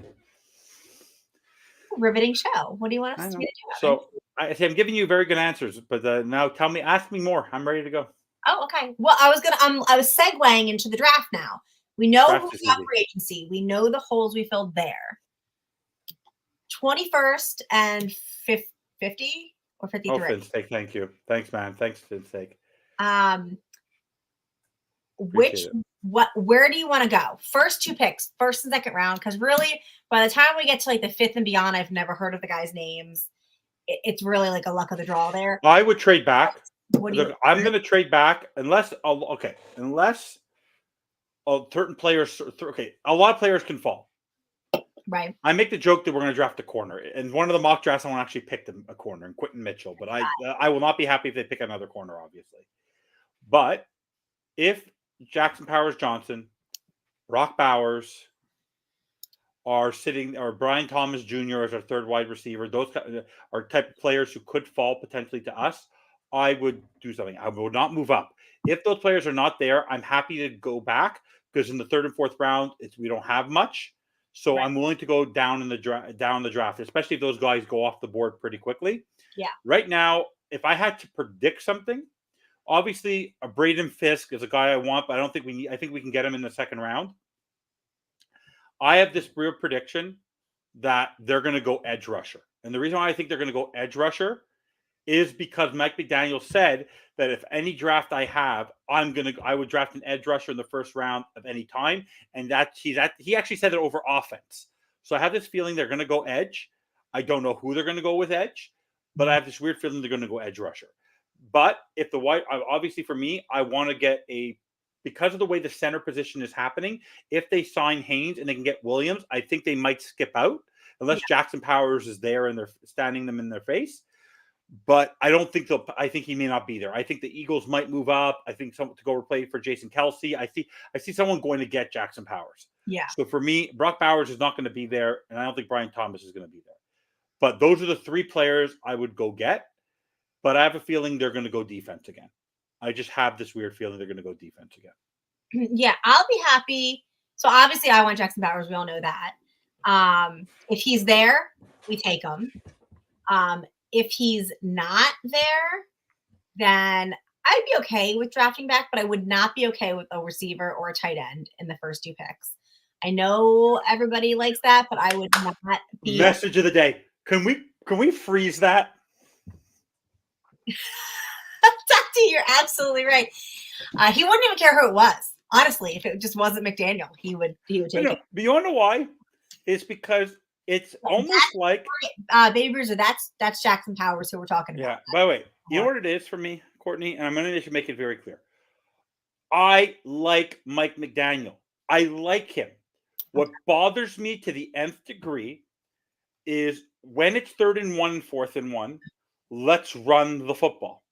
Riveting show. What do you want us to do? So I'm giving you very good answers, but now ask me more. I'm ready to go. Oh, okay. Well, I was segueing into the draft now. We know who we got for agency. We know the holes we filled there. 21st and 50 or 53. Oh, Finn's sake, thank you. Thanks, man. Thanks, Finn's sake. Where do you want to go? First 2 picks, first and second round, because really by the time we get to like the 5th and beyond, I've never heard of the guys' names. It's really like a luck of the draw there. I would trade back. I'm going to trade back unless certain players. A lot of players can fall. Right. I make the joke that we're going to draft a corner. And one of the mock drafts, I want to actually pick a corner, and Quentin Mitchell. But I will not be happy if they pick another corner, obviously. But if Jackson Powers-Johnson, Brock Bowers are sitting, or Brian Thomas Jr. as our third wide receiver, those are type of players who could fall potentially to us, I would do something. I would not move up. If those players are not there, I'm happy to go back, because in the 3rd and 4th round, we don't have much. So I'm willing to go down in the draft, especially if those guys go off the board pretty quickly. Yeah. Right now, if I had to predict something, Obviously, a Braden Fisk is a guy I want, but I don't think we need. I think we can get him in the second round. I have this real prediction that they're going to go edge rusher, and the reason why I think they're going to go edge rusher is because Mike McDaniel said that if any draft I have, I would draft an edge rusher in the first round of any time, and he actually said it over offense. So I have this feeling they're going to go edge. I don't know who they're going to go with edge, but I have this weird feeling they're going to go edge rusher. But if the white, obviously for me, I want to get because of the way the center position is happening. If they sign Haynes and they can get Williams, I think they might skip out unless Jackson Powers is there and they're standing them in their face. But I don't think I think he may not be there. I think the Eagles might move up. I think someone to go replace for Jason Kelsey. I see someone going to get Jackson Powers. Yeah. So for me, Brock Bowers is not going to be there, and I don't think Brian Thomas is going to be there. But those are the three players I would go get. But I have a feeling they're going to go defense again. I just have this weird feeling they're going to go defense again. Yeah, I'll be happy. So obviously I want Jackson Powers. We all know that. If he's there, we take him. If he's not there, then I'd be okay with drafting back, but I would not be okay with a receiver or a tight end in the first 2 picks. I know everybody likes that, but I would not be. Message of the day. Can we freeze that? Tati, you're absolutely right. He wouldn't even care who it was. Honestly, if it just wasn't McDaniel, he would take it. But you want to know why? It's because it's almost like Baby Bruiser. That's Jackson Powers who we're talking about. Yeah. By the way, you know what it is for me, Courtney, and I'm going to make it very clear. I like Mike McDaniel. I like him. What bothers me to the nth degree is when it's 3rd and 1 and 4th and 1, let's run the football.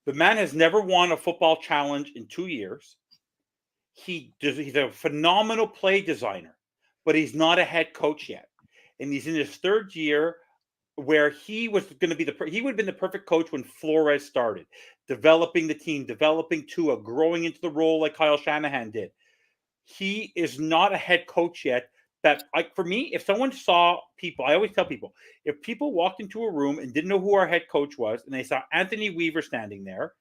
The man has never won a football challenge in 2 years. He's a phenomenal play designer, but he's not a head coach yet. And he's in his 3rd year where he was going to be he would have been the perfect coach when Flores started, developing the team, developing Tua, growing into the role like Kyle Shanahan did. He is not a head coach yet. That, like, for me, if someone saw people, I always tell people, if people walked into a room and didn't know who our head coach was, and they saw Anthony Weaver standing there,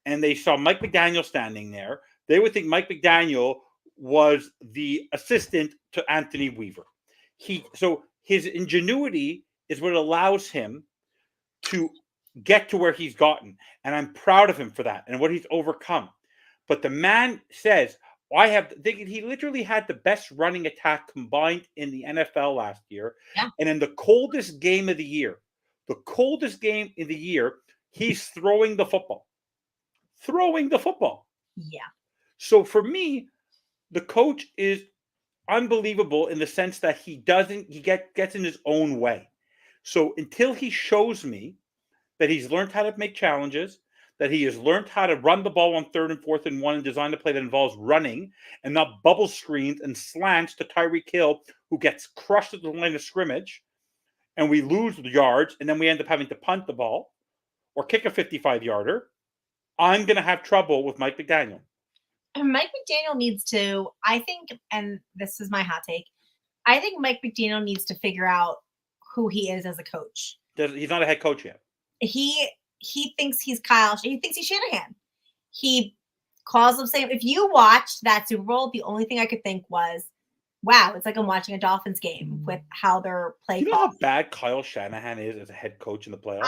and they saw Mike McDaniel standing there, they would think Mike McDaniel was the assistant to Anthony Weaver. So his ingenuity is what allows him to get to where he's gotten. And I'm proud of him for that and what he's overcome. But the man says, he literally had the best running attack combined in the NFL last year. Yeah. And in the coldest game of the year, he's throwing the football. Yeah. So for me, the coach is unbelievable in the sense that he gets in his own way. So until he shows me that he's learned how to make challenges, that he has learned how to run the ball on 3rd and 4th and 1 and design a play that involves running and not bubble screens and slants to Tyreek Hill, who gets crushed at the line of scrimmage, and we lose the yards, and then we end up having to punt the ball or kick a 55-yarder, I'm going to have trouble with Mike McDaniel. And Mike McDaniel needs to, I think, and this is my hot take, I think Mike McDaniel needs to figure out who he is as a coach. He's not a head coach yet. He thinks he's Kyle. He thinks he's Shanahan. He calls him saying, if you watched that Super Bowl, the only thing I could think was, wow, it's like I'm watching a Dolphins game with how they're playing. You know how bad Kyle Shanahan is as a head coach in the playoffs?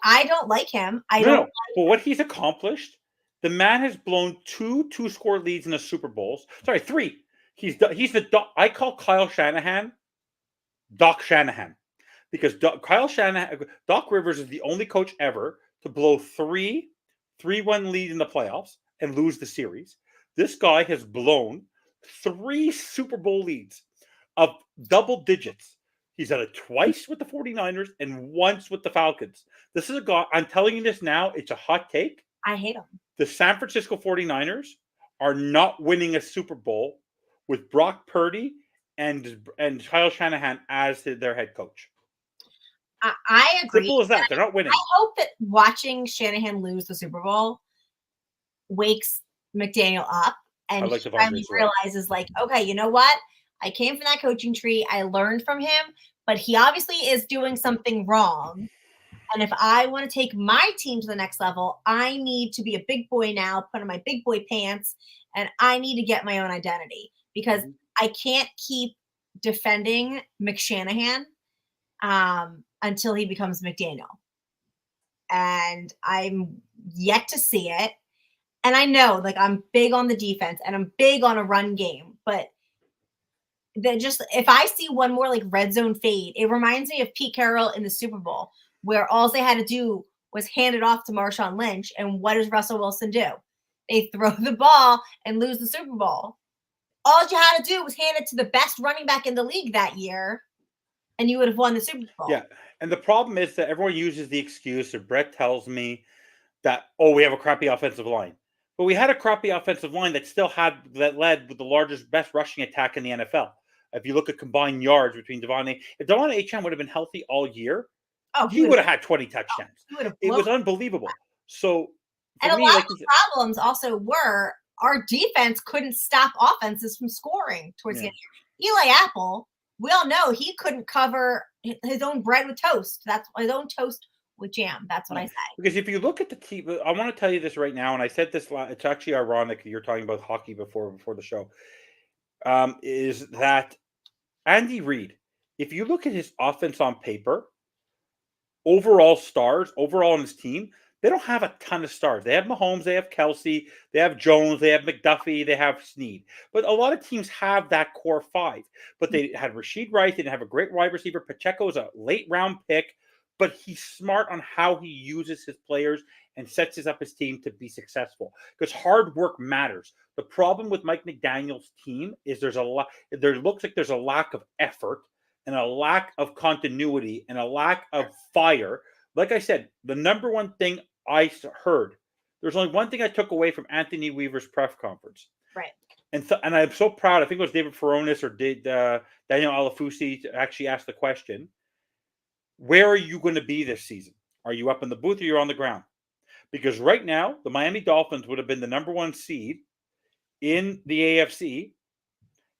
I don't like him. But what he's accomplished, the man has blown 2 2-score leads in the Super Bowls. Sorry, 3. I call Kyle Shanahan Doc Shanahan. Because Doc Rivers is the only coach ever to blow 3-1 lead in the playoffs and lose the series. This guy has blown 3 Super Bowl leads of double digits. He's done it twice with the 49ers and once with the Falcons. This is a guy, I'm telling you this now, it's a hot take. I hate him. The San Francisco 49ers are not winning a Super Bowl with Brock Purdy and Kyle Shanahan as their head coach. I agree. Simple as that. They're not winning. I hope that watching Shanahan lose the Super Bowl wakes McDaniel up and he finally realizes, like, okay, you know what? I came from that coaching tree. I learned from him, but he obviously is doing something wrong. And if I want to take my team to the next level, I need to be a big boy now, put on my big boy pants, and I need to get my own identity because I can't keep defending McShanahan until he becomes McDaniel. And I'm yet to see it. And I know, like, I'm big on the defense and I'm big on a run game, but if I see one more like red zone fade, it reminds me of Pete Carroll in the Super Bowl, where all they had to do was hand it off to Marshawn Lynch. And what does Russell Wilson do? They throw the ball and lose the Super Bowl. All you had to do was hand it to the best running back in the league that year, and you would have won the Super Bowl. Yeah. And the problem is that everyone uses the excuse, or Brett tells me that, we have a crappy offensive line. But we had a crappy offensive line that led with the largest, best rushing attack in the NFL. If you look at combined yards between if Devon Achane would have been healthy all year, he would have had 20 touchdowns. It was unbelievable. So, and a lot of the problems also were our defense couldn't stop offenses from scoring towards the end. Eli Apple, we all know he couldn't cover his own bread with toast. That's his own toast with jam. That's what I say. Because if you look at the team, I want to tell you this right now, and I said this. It's actually ironic you're talking about hockey before the show. Is that Andy Reid? If you look at his offense on paper, overall on his team, they don't have a ton of stars. They have Mahomes, they have Kelsey, they have Jones, they have McDuffie, they have Snead. But a lot of teams have that core five. But they had Rashid Rice, they didn't have a great wide receiver. Pacheco is a late round pick, but he's smart on how he uses his players and sets up his team to be successful. Because hard work matters. The problem with Mike McDaniel's team is there looks like there's a lack of effort and a lack of continuity and a lack of fire. Like I said, the number one thing I heard, there's only one thing I took away from Anthony Weaver's press conference. Right. And I'm so proud. I think it was David Furones or Daniel Alafusi actually asked the question, where are you going to be this season? Are you up in the booth or you're on the ground? Because right now, the Miami Dolphins would have been the number one seed in the AFC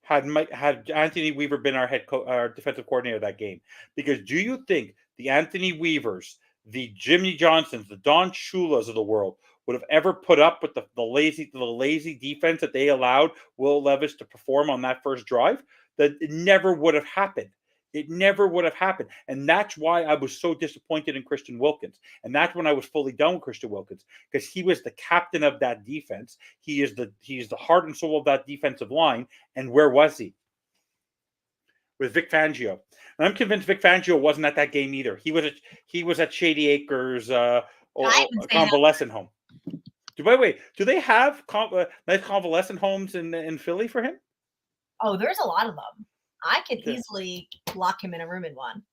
had Anthony Weaver been our defensive coordinator that game. Because do you think the Anthony Weavers, the Jimmy Johnsons, the Don Shulas of the world would have ever put up with the lazy defense that they allowed Will Levis to perform on that first drive? That it never would have happened. It never would have happened. And that's why I was so disappointed in Christian Wilkins. And that's when I was fully done with Christian Wilkins, because he was the captain of that defense. He is the heart and soul of that defensive line. And where was he? With Vic Fangio. And I'm convinced Vic Fangio wasn't at that game either. He was at Shady Acres convalescent home. By the way, do they have nice convalescent homes in Philly for him? Oh, there's a lot of them. I could easily lock him in a room in one.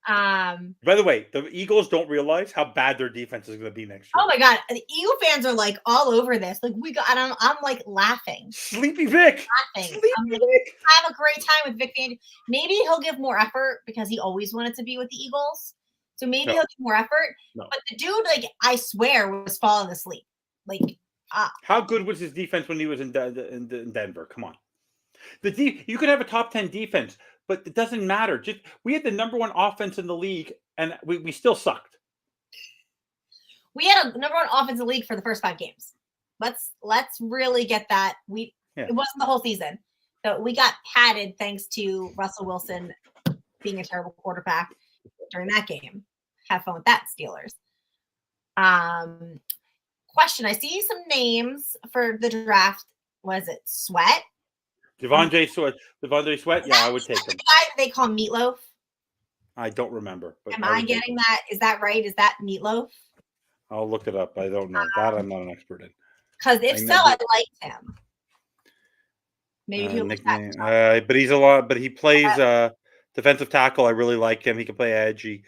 By the way, the Eagles don't realize how bad their defense is going to be next year. Oh my God, the Eagle fans are like all over this. Like I'm like laughing. Sleepy Vic. Laughing. Have a great time with Vic Fangio. Maybe he'll give more effort because he always wanted to be with the Eagles. So maybe he'll give more effort. No. But the dude, like, I swear, was falling asleep. Like, how good was his defense when he was in Denver? Come on. You could have a top 10 defense, but it doesn't matter. We had the number one offense in the league, and we still sucked. We had a number one offense in the league for the first 5 games. Let's really get that. It wasn't the whole season. So we got padded thanks to Russell Wilson being a terrible quarterback during that game. Have fun with that, Steelers. Question: I see some names for the draft. Was it Sweat? Devondre Sweat? Yeah, I would take him. The guy that they call Meatloaf? I don't remember. But Am I getting that? Is that right? Is that Meatloaf? I'll look it up. I don't know. That I'm not an expert in. Because if so, I liked him. Maybe he'll nickname. But he's a lot. But he plays defensive tackle. I really like him. He can play edge. He's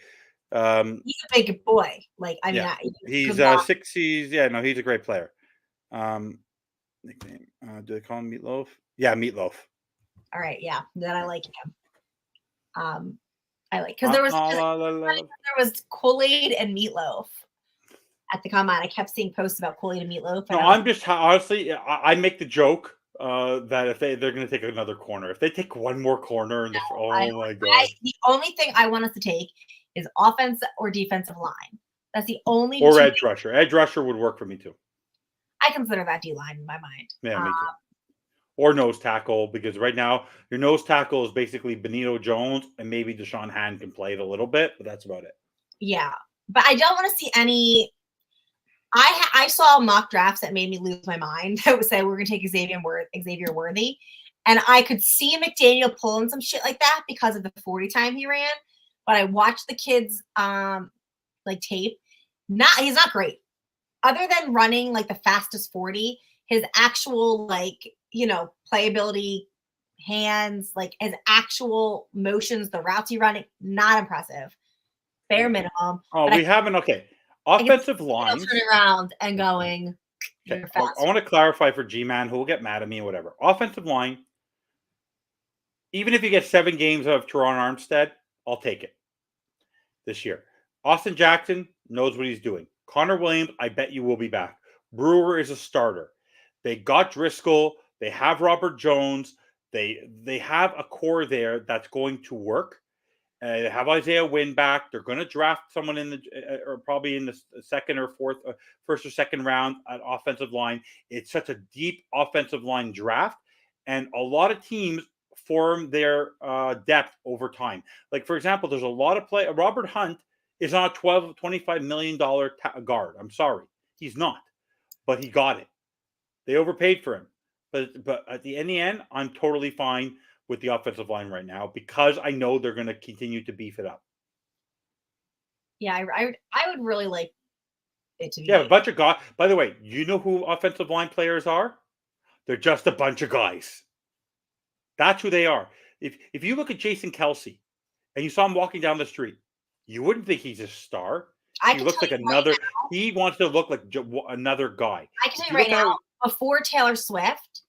a big boy. Like he's 6. He's a great player. Nickname. Do they call him Meatloaf? Yeah, Meatloaf. All right, yeah. Then I like him. I like because there was Kool-Aid and Meatloaf at the combine. I kept seeing posts about Kool-Aid and Meatloaf. No, I'm just honestly, I make the joke that if they're going to take another corner, if they take one more corner, my God! The only thing I want us to take is offense or defensive line. That's the only Or two edge rusher. Edge rusher would work for me too. I consider that D-line in my mind. Yeah, me too. Or nose tackle, because right now your nose tackle is basically Benito Jones, and maybe Deshaun Hand can play it a little bit, but that's about it. Yeah, but I don't want to see any. I saw mock drafts that made me lose my mind. That would say we're going to take Xavier Worthy, and I could see McDaniel pulling some shit like that because of the 40 time he ran. But I watched the kids like tape. He's not great. Other than running like the fastest 40, his actual playability, hands, like his actual motions, the routes he running, not impressive. Bare minimum. Oh, we haven't. Okay. Offensive line. Turning around and going. Okay. I want to clarify for G-Man, who will get mad at me or whatever. Offensive line, even if you get 7 games of Teron Armstead, I'll take it this year. Austin Jackson knows what he's doing. Connor Williams, I bet you will be back. Brewer is a starter. They got Driscoll. They have Robert Jones. They have a core there that's going to work. They have Isaiah Wynn back. They're going to draft someone in the or probably in the second or first or second round at offensive line. It's such a deep offensive line draft, and a lot of teams form their depth over time. Like, for example, there's a lot of play. Robert Hunt is not a $25 million guard. I'm sorry. He's not. But he got it. They overpaid for him. But at the end, I'm totally fine with the offensive line right now because I know they're going to continue to beef it up. Yeah, I would really like it to be. Yeah, a bunch of guys. By the way, you know who offensive line players are? They're just a bunch of guys. That's who they are. If you look at Jason Kelsey and you saw him walking down the street, you wouldn't think he's a star. He looks like another. Right, he wants to look like another guy. I can tell you right now, before Taylor Swift,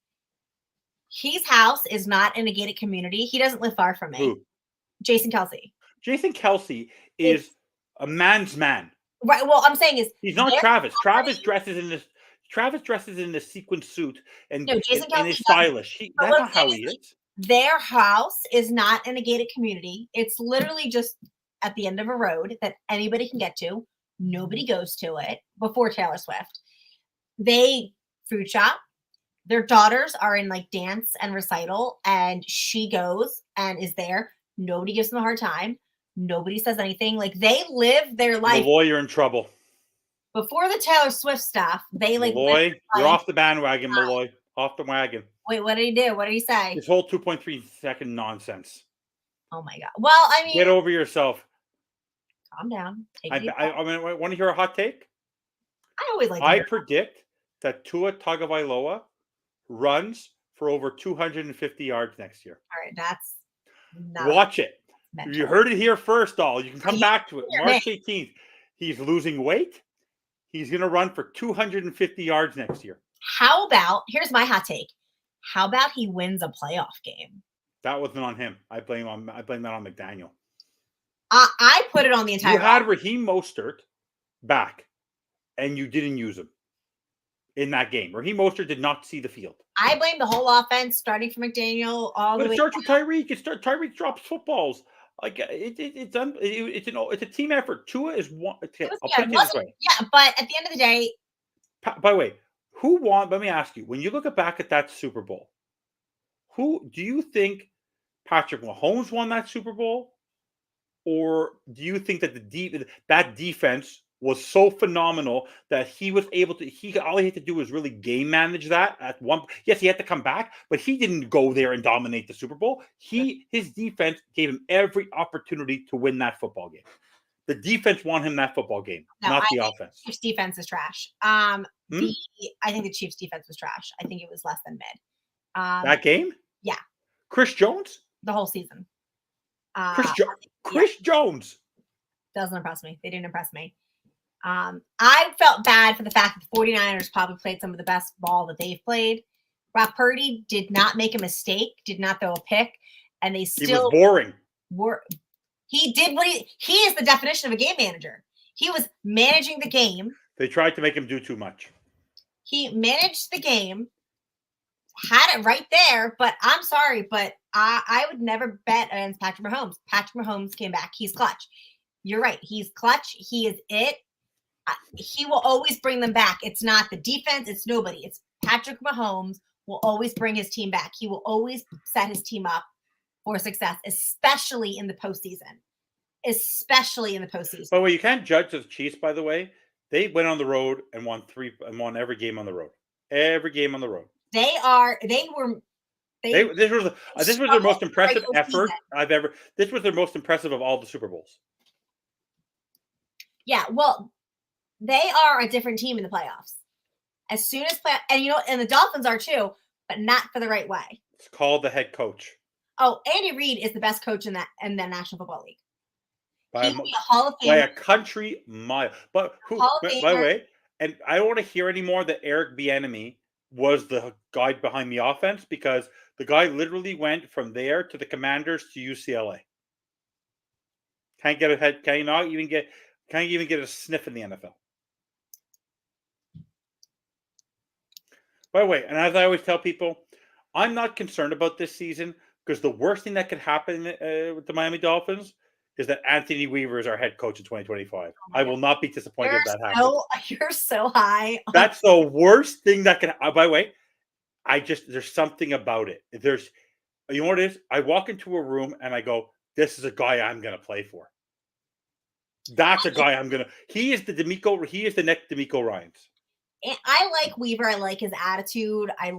his house is not in a gated community. He doesn't live far from me. Who? Jason Kelsey. Jason Kelsey is a man's man. Right. Well, I'm saying is he's not Travis. Travis dresses in this sequin suit and Jason Kelsey is stylish. That's not how he is. Their house is not in a gated community. It's literally just at the end of a road that anybody can get to. Nobody goes to it before Taylor Swift. They food shop. Their daughters are in like dance and recital, and she goes and is there. Nobody gives them a hard time. Nobody says anything. Like, they live their life. Malloy, you're in trouble. Before the Taylor Swift stuff, they like. Malloy, you're off the bandwagon, Malloy. Off the wagon. Wait, what did he do? What did he say? This whole 2.3 second nonsense. Oh my God. Well, I mean, get over yourself. Calm down. I want to hear a hot take. I always like. I predict that Tua Tagovailoa runs for over 250 yards next year. All right, that's watch it. Mental. You heard it here first, doll. You can come back to it. March 18th. He's losing weight. He's going to run for 250 yards next year. How about, here's my hot take. How about he wins a playoff game? That wasn't on him. I blame that on McDaniel. I put it on the entire. You had Raheem Mostert back, and you didn't use him in that game. Raheem Mostert did not see the field. I blame the whole offense, starting from McDaniel all the way. But it starts with Tyreek. Tyreek drops footballs. Like it's a team effort. Tua is one. Okay, yeah, but at the end of the day. By the way, who won? Let me ask you. When you look back at that Super Bowl, who do you think Patrick Mahomes won that Super Bowl, or do you think that that defense was so phenomenal that he was able to? All he had to do was really game manage that at one. Yes, he had to come back, but he didn't go there and dominate the Super Bowl. His defense gave him every opportunity to win that football game. The defense won him that football game, not the offense. Chiefs defense is trash. I think the Chiefs defense was trash. I think it was less than mid. That game? Yeah. Chris Jones? The whole season. Chris Jones. Doesn't impress me. They didn't impress me. I felt bad for the fact that the 49ers probably played some of the best ball that they've played. Brock Purdy did not make a mistake, did not throw a pick, and they still. He was boring. He did what he is the definition of a game manager. He was managing the game. They tried to make him do too much. He managed the game, had it right there, but I'm sorry, but I would never bet against Patrick Mahomes. Patrick Mahomes came back. He's clutch. You're right. He's clutch. He is it. He will always bring them back. It's not the defense. It's nobody. It's Patrick Mahomes will always bring his team back. He will always set his team up for success, especially in the postseason. Especially in the postseason. By the way, you can't judge the Chiefs, by the way. They went on the road and won every game on the road. Every game on the road. This was their most impressive effort I've ever. This was their most impressive of all the Super Bowls. Yeah, well, they are a different team in the playoffs. As soon as and the Dolphins are too, but not for the right way. It's called the head coach. Oh, Andy Reid is the best coach in the National Football League. By He'll be a Hall of Famer. By a country mile. But who? By the way, and I don't want to hear anymore that Eric Bieniemy was the guy behind the offense, because the guy literally went from there to the Commanders to UCLA. Can't even get a sniff in the NFL. By the way, and as I always tell people, I'm not concerned about this season, because the worst thing that could happen with the Miami Dolphins is that Anthony Weaver is our head coach in 2025. I will not be disappointed if that happens. You're so high. That's the worst thing that can. By the way, there's something about it. You know what it is? I walk into a room and I go, "This is a guy I'm going to play for. That's a guy I'm going to." He is the next D'Amico Ryans. I like Weaver. I like his attitude. I'd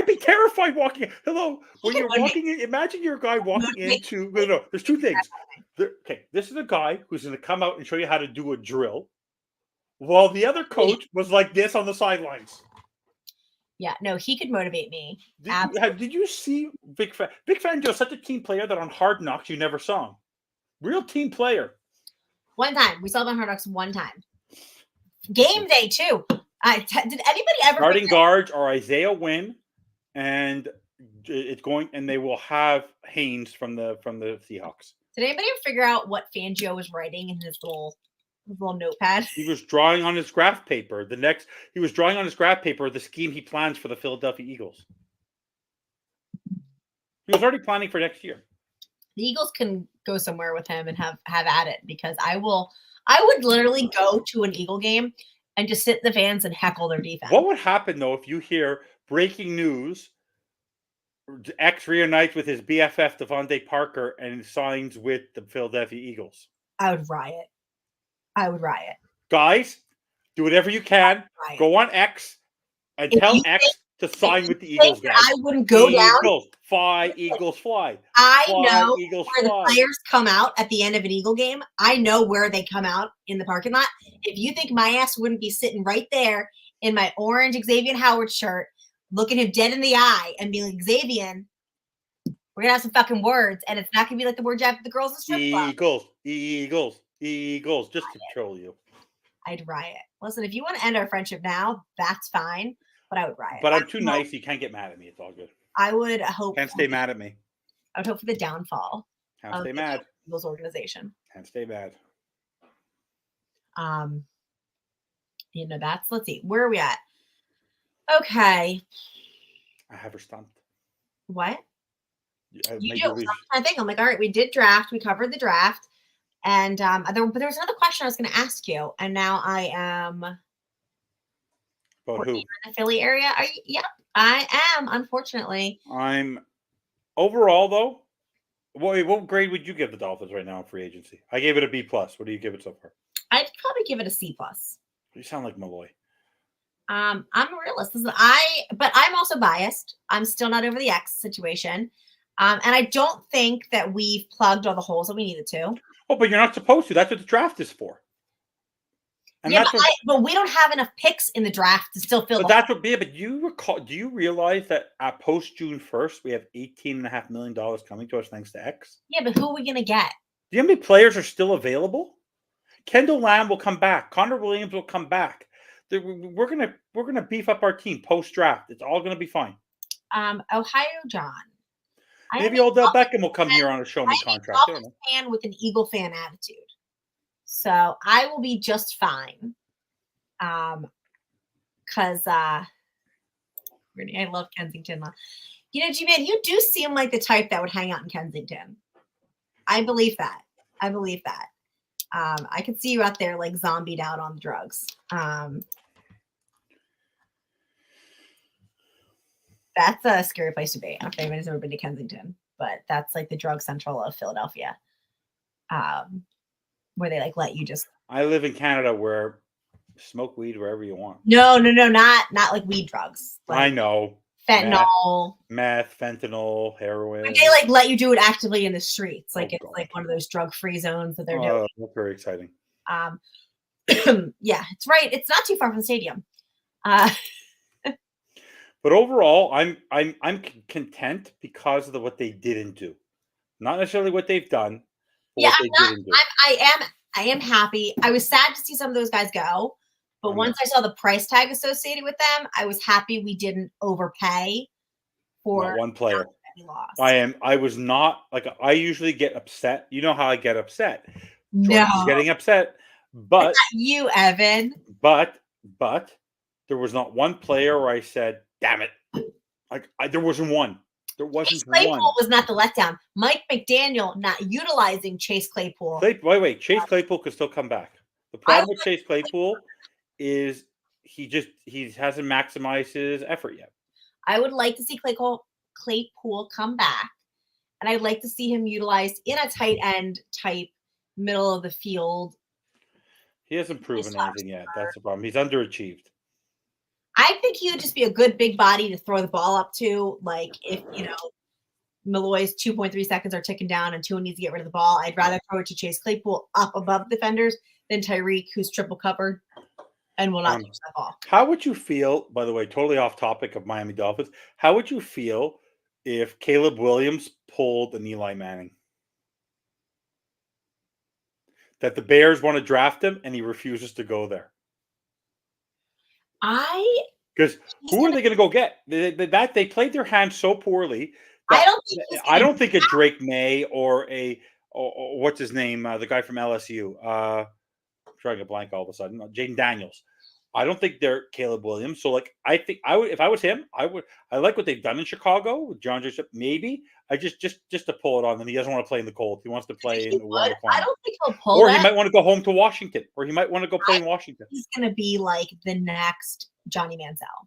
be terrified walking. Hello, when you're walking in, imagine you're a guy walking into. No. There's two things. Okay, this is a guy who's going to come out and show you how to do a drill, while the other coach was like this on the sidelines. Yeah, no, he could motivate me. Did you see Big Fangio? Such a team player that on Hard Knocks you never saw him. Real team player. One time we saw him on Hard Knocks. One time. Game day too. Did anybody ever? Starting guards are Isaiah Wynn, and they will have Haynes from the Seahawks. Did anybody ever figure out what Fangio was writing in his little notepad? He was drawing on his graph paper. He was drawing on his graph paper the scheme he plans for the Philadelphia Eagles. He was already planning for next year. The Eagles can go somewhere with him and have at it, because I would literally go to an Eagle game and just sit in the fans and heckle their defense. What would happen, though, if you hear breaking news, X reunites with his BFF, Devontae Parker, and signs with the Philadelphia Eagles? I would riot. Guys, do whatever you can. Go on X and tell X to sign with the Eagles, guys. I wouldn't go down. Fly, Eagles, fly. I know Eagles, where the players come out at the end of an Eagle game. I know where they come out in the parking lot. If you think my ass wouldn't be sitting right there in my orange Xavier Howard shirt, looking him dead in the eye and being like, Xavier, we're going to have some fucking words, and it's not going to be like the words after the girls in strip club. Eagles, just to troll you. I'd riot. Listen, if you want to end our friendship now, that's fine, but I would riot. But I'm too nice. You can't get mad at me. It's all good. I would hope. Can't stay mad at me. I would hope for the downfall. Can't stay mad. Eagles organization. Can't stay mad. Let's see. Where are we at? Okay. I have her stumped. What? You do. I think I'm like, all right, we did draft. We covered the draft. And but there was another question I was going to ask you. And now I am. About who? In the Philly area. Yep, I am, unfortunately. I'm overall though. What grade would you give the Dolphins right now in free agency? I gave it a B+. What do you give it so far? I'd probably give it a C+. You sound like Malloy. I'm a realist. But I'm also biased. I'm still not over the X situation. And I don't think that we've plugged all the holes that we needed to. Oh, but you're not supposed to. That's what the draft is for. And yeah, but we don't have enough picks in the draft to still fill. But that's what. Yeah, but do you realize that post June 1st we have $18.5 million coming to us thanks to X? Yeah, but who are we gonna get? Do you know how many players are still available? Kendall Lamb will come back. Connor Williams will come back. We're gonna beef up our team post draft. It's all gonna be fine. Ohio John. Maybe Odell Beckham will come here on a show me contract. I'm a fan with an Eagle fan attitude. So I will be just fine. Because I love Kensington. You know, G-Man, you do seem like the type that would hang out in Kensington. I believe that. I believe that. I could see you out there like zombied out on drugs. That's a scary place to be. I don't know if anybody's ever been to Kensington, but that's like the drug central of Philadelphia, where they like let you just. I live in Canada where smoke weed wherever you want. No, not like weed drugs. Like I know. fentanyl, meth, fentanyl, heroin. Like they like let you do it actively in the streets. Like it's God. like one of those drug-free zones that they're doing. That's very exciting. Yeah, it's right. It's not too far from the stadium. But overall, I'm content because of what they didn't do, not necessarily what they've done. But Yeah, what they didn't do. I am happy. I was sad to see some of those guys go, but once I saw the price tag associated with them, I was happy we didn't overpay for not one player. Any loss. I was not like I usually get upset. You know how I get upset. No, Jordan's getting upset, but you, Evan. But there was not one player where I said, "Damn it!" Like there wasn't one. There wasn't Chase Claypool one. was not the letdown. Mike McDaniel not utilizing Chase Claypool. Wait. Chase Claypool could still come back. The problem with Chase Claypool is he hasn't maximized his effort yet. I would like to see Claypool come back, and I'd like to see him utilized in a tight end type middle of the field. He hasn't proven anything yet. That's the problem. He's underachieved. I think he would just be a good big body to throw the ball up to. Like if Malloy's 2.3 seconds are ticking down and Tua needs to get rid of the ball, I'd rather throw it to Chase Claypool up above defenders than Tyreek, who's triple covered and will not touch that ball. How would you feel, by the way, totally off topic of Miami Dolphins, how would you feel if Caleb Williams pulled an Eli Manning? That the Bears want to draft him and he refuses to go there. Because who are they going to go get? They played their hand so poorly. I don't think a Drake May or what's his name, the guy from LSU. I'm trying to blank all of a sudden. Jaden Daniels. I don't think they're Caleb Williams. So like I think I would if I was him, I like what they've done in Chicago with John Joseph. Maybe I just to pull it on them. He doesn't want to play in the cold. He wants to play in the warm. I don't think he'll pull. He might want to go home to Washington, or he might want to go play in Washington. He's going to be like the next Johnny Manziel.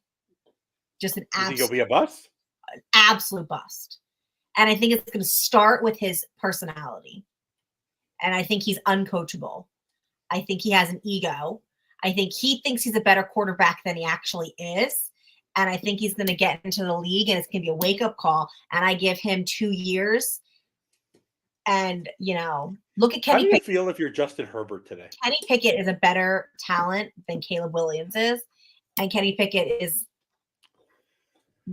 Just an absolute. You think he'll be a bust? An absolute bust. And I think it's going to start with his personality. And I think he's uncoachable. I think he has an ego. I think he thinks he's a better quarterback than he actually is. And I think he's going to get into the league and it's going to be a wake-up call. And I give him 2 years. And, look at Kenny Pickett. How do you feel if you're Justin Herbert today? Kenny Pickett is a better talent than Caleb Williams is. And Kenny Pickett is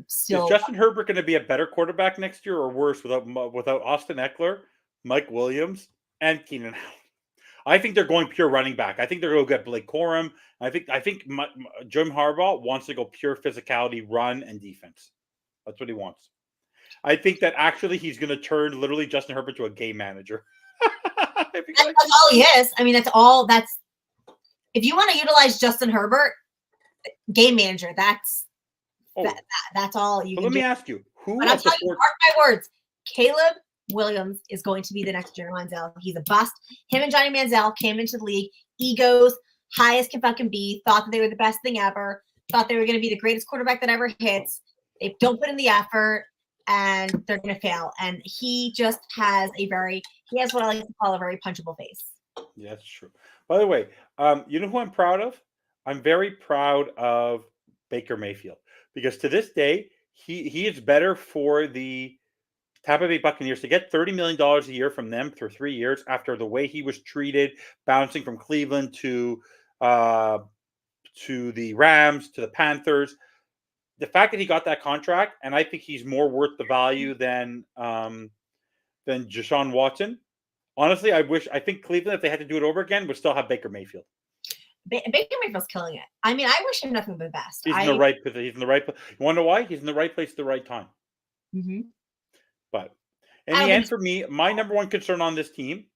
still. Is Justin Herbert going to be a better quarterback next year or worse without Austin Eckler, Mike Williams, and Keenan Allen? I think they're going pure running back. I think they're going to get Blake Corum. I think Jim Harbaugh wants to go pure physicality, run, and defense. That's what he wants. I think that actually he's going to turn literally Justin Herbert to a game manager. That's all he is. I mean, that's all. If you want to utilize Justin Herbert, game manager. That's all you. Let me ask you, But I'm telling you, mark my words. Caleb Williams is going to be the next Johnny Manziel. He's a bust. Him and Johnny Manziel came into the league, egos high as can fucking be, thought that they were the best thing ever, thought they were going to be the greatest quarterback that ever hits. They don't put in the effort, and they're going to fail. And he just has what I like to call a very punchable face. Yeah, that's true. By the way, you know who I'm proud of? I'm very proud of Baker Mayfield because to this day, he is better for the Tampa Bay Buccaneers to get $30 million a year from them for 3 years after the way he was treated, bouncing from Cleveland to the Rams, to the Panthers. The fact that he got that contract, and I think he's more worth the value than Deshaun Watson. Honestly, I think Cleveland, if they had to do it over again, would still have Baker Mayfield. Baker Mayfield's killing it. I mean, I wish him nothing but the best. He's in the right place. You want to know why? He's in the right place at the right time. Mm-hmm. But in the end, for me, my number one concern on this team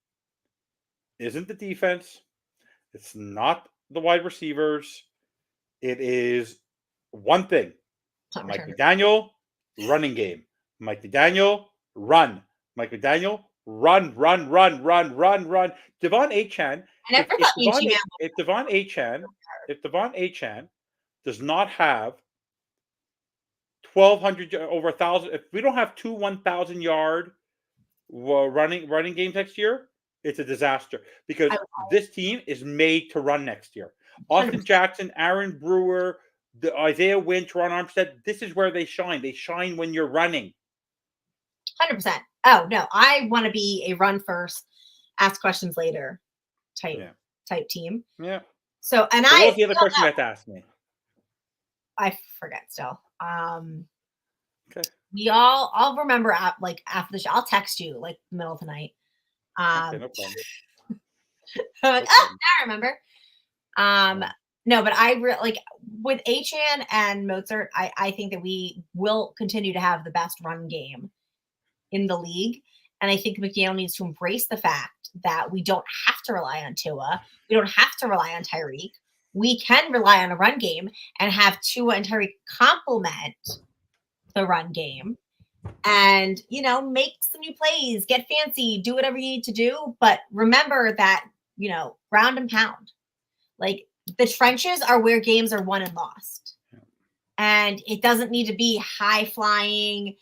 isn't the defense. It's not the wide receivers. It is one thing. Mike McDaniel, running game. Mike McDaniel, run. Mike McDaniel, Run. Devon Achan. I never thought you GM. If Devon Achan does not have 1,200 over 1,000, if we don't have 1,000 yard running games next year, it's a disaster because this team is made to run next year. Austin 100%. Jackson, Aaron Brewer, Isaiah Winch, Ron Armstead. This is where they shine. They shine when you're running. 100%. Oh no, I want to be a run first, ask questions later type team. Yeah. So and what was the other question you had to ask me? I forget still. Okay. I'll remember after the show. I'll text you like the middle of the night. Okay, no problem. Like, now I remember. No, but I like with Achan and Mozart, I think that we will continue to have the best run game in the league. And I think McDaniel needs to embrace the fact that we don't have to rely on Tua. We don't have to rely on Tyreek. We can rely on a run game and have Tua and Tyreek complement the run game and, make some new plays, get fancy, do whatever you need to do. But remember that, ground and pound. Like the trenches are where games are won and lost. And it doesn't need to be high flying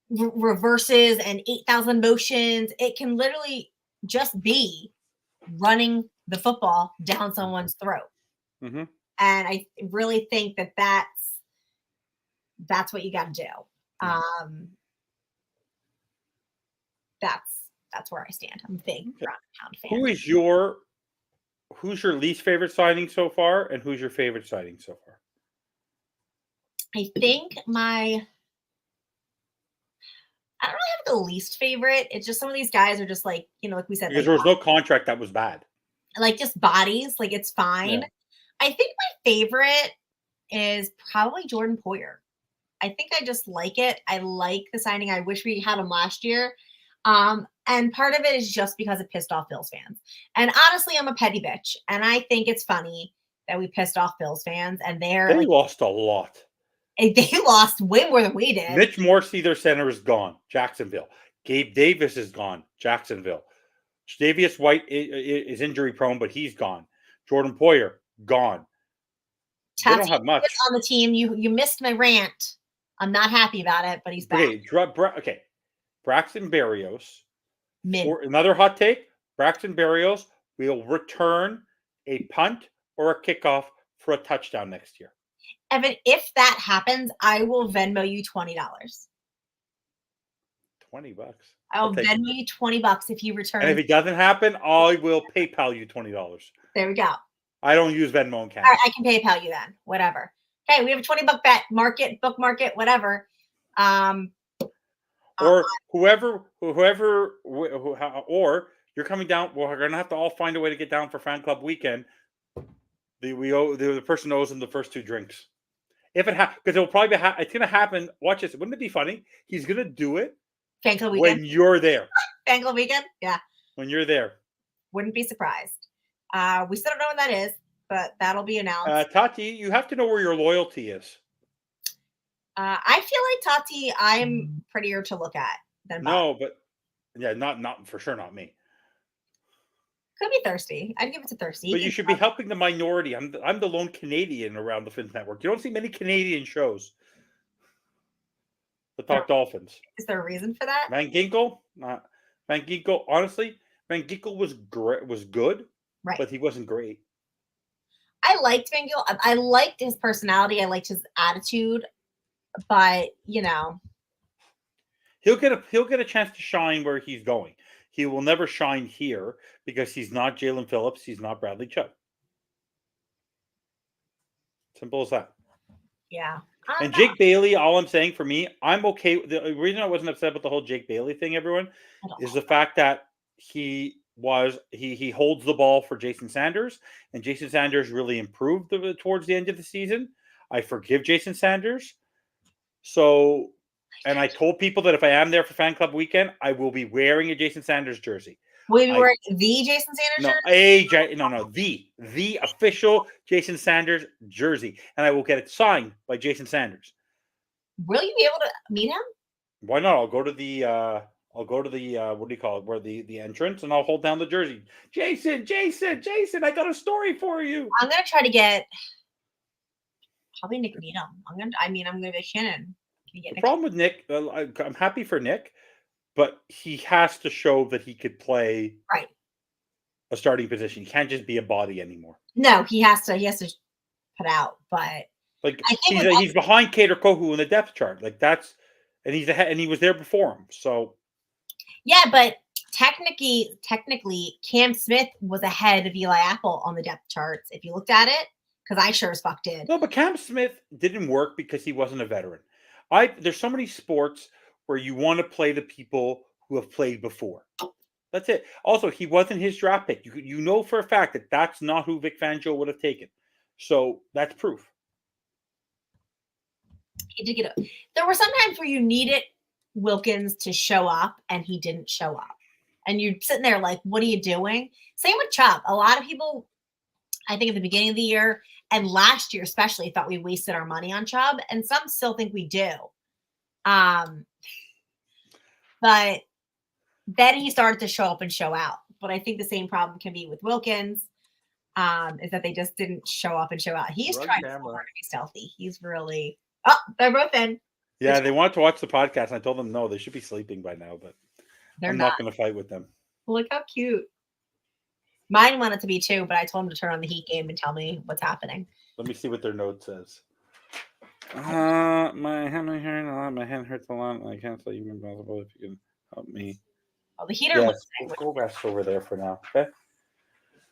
reverses and 8,000 motions. It can literally just be running the football down someone's throat. Mm-hmm. And I really think that that's what you got to do. That's where I stand. I'm a big ground and pound fan. Who's your least favorite signing so far, and who's your favorite signing so far? I think I don't really have the least favorite. It's just some of these guys are just like, like we said, because there was no contract that was bad. Like just bodies, like it's fine. Yeah. I think my favorite is probably Jordan Poyer. I think I just like it. I like the signing. I wish we had him last year. And part of it is just because it pissed off Bills fans. And honestly, I'm a petty bitch. And I think it's funny that we pissed off Bills fans. And they lost a lot. They lost way more than we did. Mitch Morse, their center, is gone. Jacksonville. Gabe Davis is gone. Jacksonville. Davius White is injury prone, but he's gone. Jordan Poyer, gone. They don't have much on the team. You missed my rant. I'm not happy about it, but he's back. Okay. Braxton Berrios. Or another hot take. Braxton Berrios will return a punt or a kickoff for a touchdown next year. Evan, if that happens, I will Venmo you $20. $20. I'll Venmo you $20 if you return. And if it doesn't happen, I will PayPal you $20. There we go. I don't use Venmo and cash. All right, I can PayPal you then. Whatever. Okay, we have a $20 bet. Book market, whatever. Or whoever, or you're coming down. Well, we're gonna have to all find a way to get down for fan club weekend. The person owes him the first 2 drinks. If it because it'll probably be it's gonna happen. Watch this. Wouldn't it be funny? He's gonna do it fan club weekend when you're there. Fan club weekend, yeah. When you're there, wouldn't be surprised. We still don't know when that is, but that'll be announced. Tati, you have to know where your loyalty is. I feel like Tati, I'm prettier to look at than Bob. No, but yeah, not for sure, not me. Could be Thirsty. I'd give it to Thirsty. But you should be helping the minority. I'm the lone Canadian around the Fins Network. You don't see many Canadian shows that talk Dolphins. Is there a reason for that? Van Ginkel, honestly, Van Ginkel was good, right? But he wasn't great. I liked Van Ginkel. I liked his personality. I liked his attitude. But he'll get a chance to shine where he's going. He will never shine here because he's not Jalen Phillips. He's not Bradley Chubb. Simple as that. Yeah. And Jake Bailey, all I'm saying for me, I'm okay. The reason I wasn't upset about the whole Jake Bailey thing, everyone, is the fact that he holds the ball for Jason Sanders, and Jason Sanders really improved towards the end of the season. I forgive Jason Sanders. So, and I told people that if I am there for fan club weekend, I will be wearing a Jason Sanders jersey. Will you be wearing the Jason Sanders jersey? The official Jason Sanders jersey. And I will get it signed by Jason Sanders. Will you be able to meet him? Why not? I'll go to the I'll go to the what do you call it? Where the entrance, and I'll hold down the jersey. Jason, I got a story for you. I'm gonna try to get probably Nick Needham. I'm gonna get Shannon. Can you get The Nick? problem with Nick, I'm happy for Nick, but he has to show that he could play Right. a starting position. He can't just be a body anymore. No, he has to put out. But Like I think he's behind Kader Kohu in the depth chart. Like that's and he's ahead, and he was there before him. So yeah, but technically, Cam Smith was ahead of Eli Apple on the depth charts if you looked at it, because I sure as fuck did. no, but Cam Smith didn't work because he wasn't a veteran. There's so many sports where you want to play the people who have played before. That's it. Also, he wasn't his draft pick. You know for a fact that that's not who Vic Fangio would have taken. So that's proof. He did get it. There were some times where you needed Wilkins to show up, and he didn't show up. And you're sitting there like, what are you doing? Same with Chubb. A lot of people, I think at the beginning of the year and last year especially, thought we wasted our money on Chubb, and some still think we do. But then he started to show up and show out. But I think the same problem can be with Wilkins, is that they just didn't show up and show out. He's trying so hard to be stealthy. He's really they're both in. Yeah, they wanted to watch the podcast, and I told them no, they should be sleeping by now, but They're I'm not going to fight with them. Look how cute. Mine wanted to be too, but I told him to turn on the Heat game and tell me what's happening. Let me see what their note says. My hand hurts a lot. My hand hurts a lot. And I can't tell you possible if you can help me. Well, the Heat are losing. Go rest over there for now. Okay.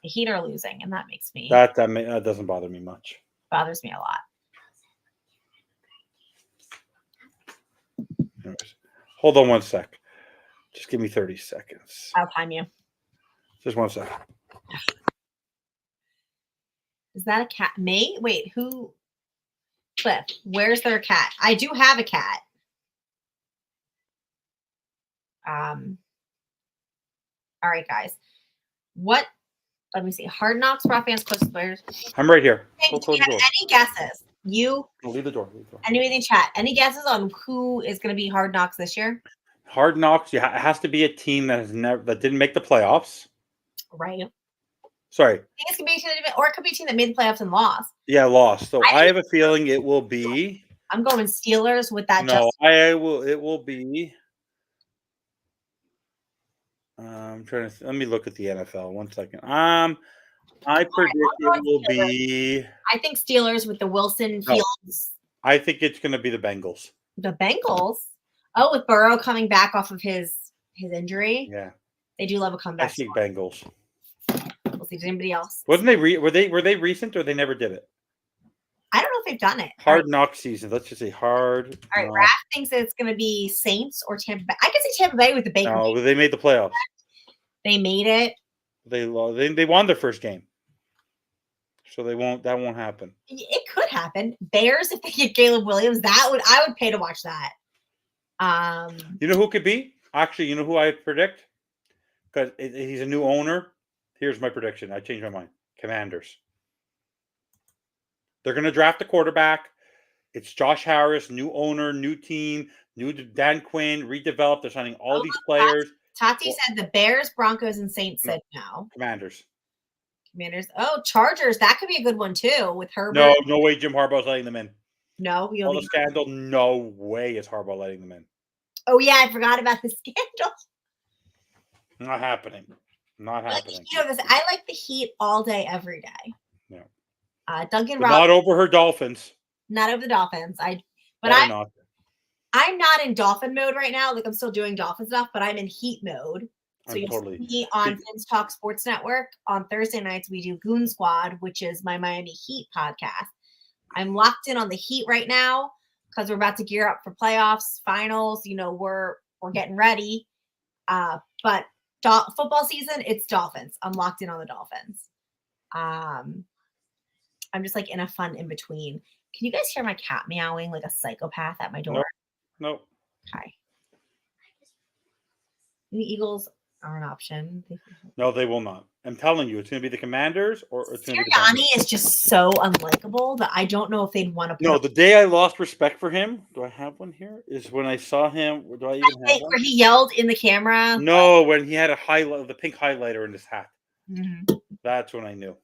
The Heat are losing, and that makes me that doesn't bother me much. Bothers me a lot. Anyways, hold on one sec. Just give me 30 seconds. I'll time you. Just 1 sec. Is that a cat? Me? Wait, who? Cliff, where's their cat? I do have a cat. All right, guys. What? Let me see. Hard Knocks, Raw fans, close players. I'm right here. Do you have any guesses? Leave the door. Anything in chat? Any guesses on who is going to be Hard Knocks this year? Hard Knocks. Yeah, it has to be a team that didn't make the playoffs. Right. Sorry. I think it's going to be a team, or it could be a team that made the playoffs and lost. Yeah, lost. So I have a feeling it will be. I'm going Steelers with that. No, I will. It will be. I'm trying to. Let me look at the NFL. 1 second. I predict it will be. I think Steelers with the Wilson Fields. I think it's going to be the Bengals. The Bengals. Oh, with Burrow coming back off of his injury. Yeah, they do love a comeback. I think Bengals. We'll see. Did anybody else? Wasn't they? Were they recent, or they never did it? I don't know if they've done it. Hard Knock season. Let's just say hard. All right, Raph thinks it's going to be Saints or Tampa Bay. I can see Tampa Bay with the Baker. No, they made the playoffs. They made it. They lost. They won their first game, so they won't. That won't happen. It could happen. Bears, if they get Caleb Williams, I would pay to watch that. You know who could be? Actually, you know who I predict? Because he's a new owner. Here's my prediction. I changed my mind. Commanders. They're going to draft a quarterback. It's Josh Harris, new owner, new team, new Dan Quinn, redeveloped. They're signing all these players. Tati said the Bears, Broncos, and Saints said no. Commanders. Oh, Chargers. That could be a good one too with Herbert. No way Jim Harbaugh's letting them in. No. All the scandal. No way is Harbaugh letting them in. Oh, yeah. I forgot about the scandal. Not happening. Not happening. I like the Heat all day, every day. Yeah. Duncan Robbins. Not over her Dolphins. Not over the Dolphins. I'm not in Dolphin mode right now. Like I'm still doing Dolphin stuff, but I'm in Heat mode. So you'll see me on Vince Talk Sports Network. On Thursday nights, we do Goon Squad, which is my Miami Heat podcast. I'm locked in on the Heat right now because we're about to gear up for playoffs, finals. We're getting ready. But football season, it's Dolphins. I'm locked in on the Dolphins. I'm just like in a fun in between. Can you guys hear my cat meowing like a psychopath at my door? Nope. Okay. The Eagles are an option. No, they will not. I'm telling you, it's going to be the Commanders or it's going to be the Bengals. Sirianni is just so unlikable that I don't know if they'd want to. No, the day I lost respect for him, do I have one here? Is when I saw him. Do I even have one? Where he yelled in the camera. No, when he had a highlight, the pink highlighter in his hat. Mm-hmm. That's when I knew.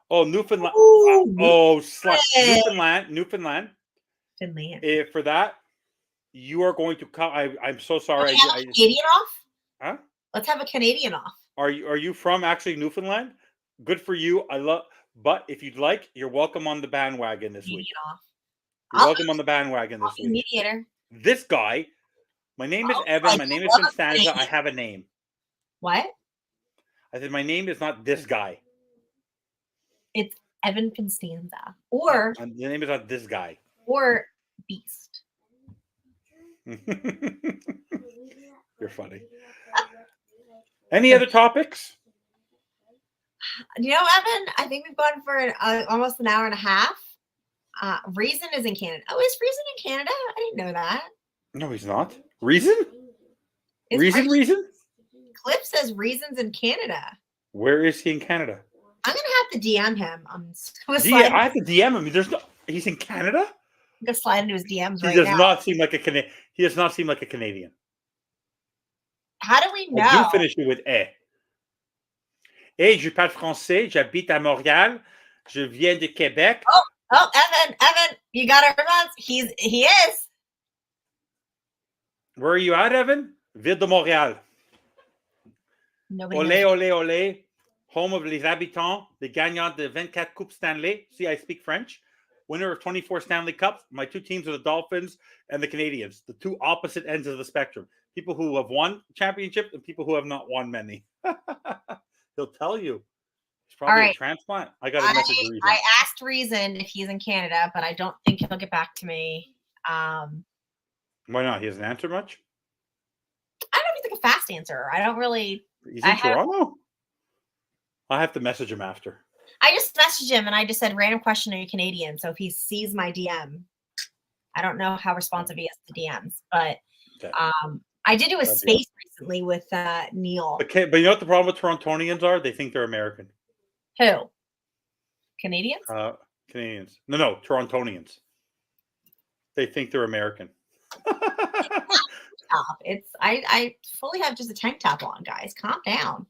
Oh, Newfoundland. Ooh, Newfoundland. Finland. For that, you are going to come. I'm so sorry. Let's have a Canadian off. Huh? Let's have a Canadian off. Are you from actually Newfoundland? Good for you. But if you'd like, you're welcome on the bandwagon this week. You're welcome on the bandwagon this week. Mediator. This guy, my name is Evan. My name is Constanza. I have a name. What? I said my name is not this guy. It's Evan Constanza. Or the name is not this guy. Or Beast. You're funny. Any other topics? You know, Evan, I think we've gone for almost an hour and a half. Reason is in Canada. Oh, is Reason in Canada? I didn't know that. No, he's not. Reason? Reason? Cliff says Reason's in Canada. Where is he in Canada? I'm gonna have to DM him. I have to DM him. He's in Canada? I'm gonna slide into his DMs right now. He does not seem like a Canadian. He does not seem like a Canadian. How do we know? I do finish it with "eh". Hey, je parle français. J'habite à Montréal. Je viens de Québec. Oh, Evan, you got our response. He is. Where are you at, Evan? Ville de Montréal. Nobody olé, olé. Home of les habitants, the gagnant de 24 Coupes Stanley. See, I speak French. Winner of 24 Stanley Cups. My two teams are the Dolphins and the Canadians, the two opposite ends of the spectrum. People who have won championship and people who have not won many. He'll tell you. He's probably a transplant. I got a message. I asked Reason if he's in Canada, but I don't think he'll get back to me. Why not? He doesn't answer much? I don't know if he's like a fast answer. I don't really. He's in Toronto? I have to message him after. I just messaged him and I just said, random question, are you Canadian? So if he sees my DM, I don't know how responsive he is to DMs, but I did do a space recently with Neil. But you know what the problem with Torontonians are? They think they're American. Who? Canadians? Canadians. No, Torontonians. They think they're American. I fully have just a tank top on, guys. Calm down.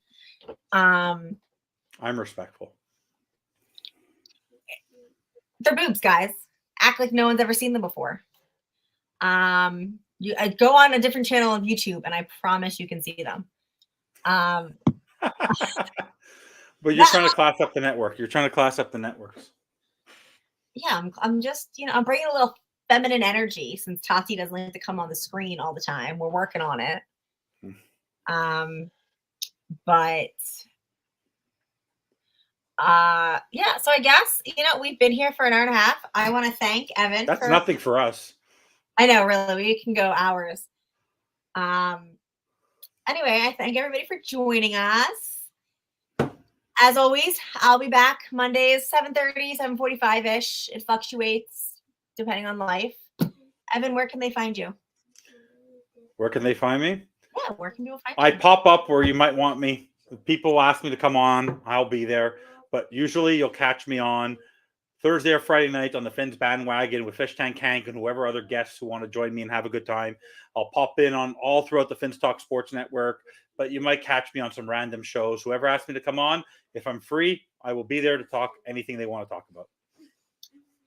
I'm respectful. They're boobs, guys. Act like no one's ever seen them before. You go on a different channel of YouTube, and I promise you can see them. But you're trying to class up the network. You're trying to class up the networks. Yeah, I'm just, I'm bringing a little feminine energy since Tati doesn't like to come on the screen all the time. We're working on it. But yeah, so I guess, we've been here for an hour and a half. I want to thank Evan. That's nothing for us. I know, really. We can go hours. Anyway, I thank everybody for joining us. As always, I'll be back Mondays, 7:30, 7:45-ish. It fluctuates depending on life. Evan, where can they find you? Where can they find me? Yeah, where can people find you? I pop up where you might want me. If people ask me to come on, I'll be there. But usually you'll catch me on Thursday or Friday night on the Fins bandwagon with Fish Tank Hank and whoever other guests who want to join me and have a good time. I'll pop in on all throughout the Fins Talk Sports Network, but you might catch me on some random shows. Whoever asks me to come on, if I'm free, I will be there to talk anything they want to talk about.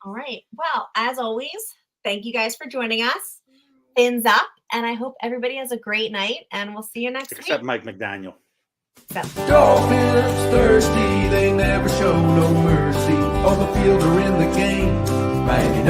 All right. Well, as always, thank you guys for joining us. Fins up, and I hope everybody has a great night, and we'll see you next week. Except Mike McDaniel. Dolphins thirsty, they never show no mercy. On the field or in the game, Miami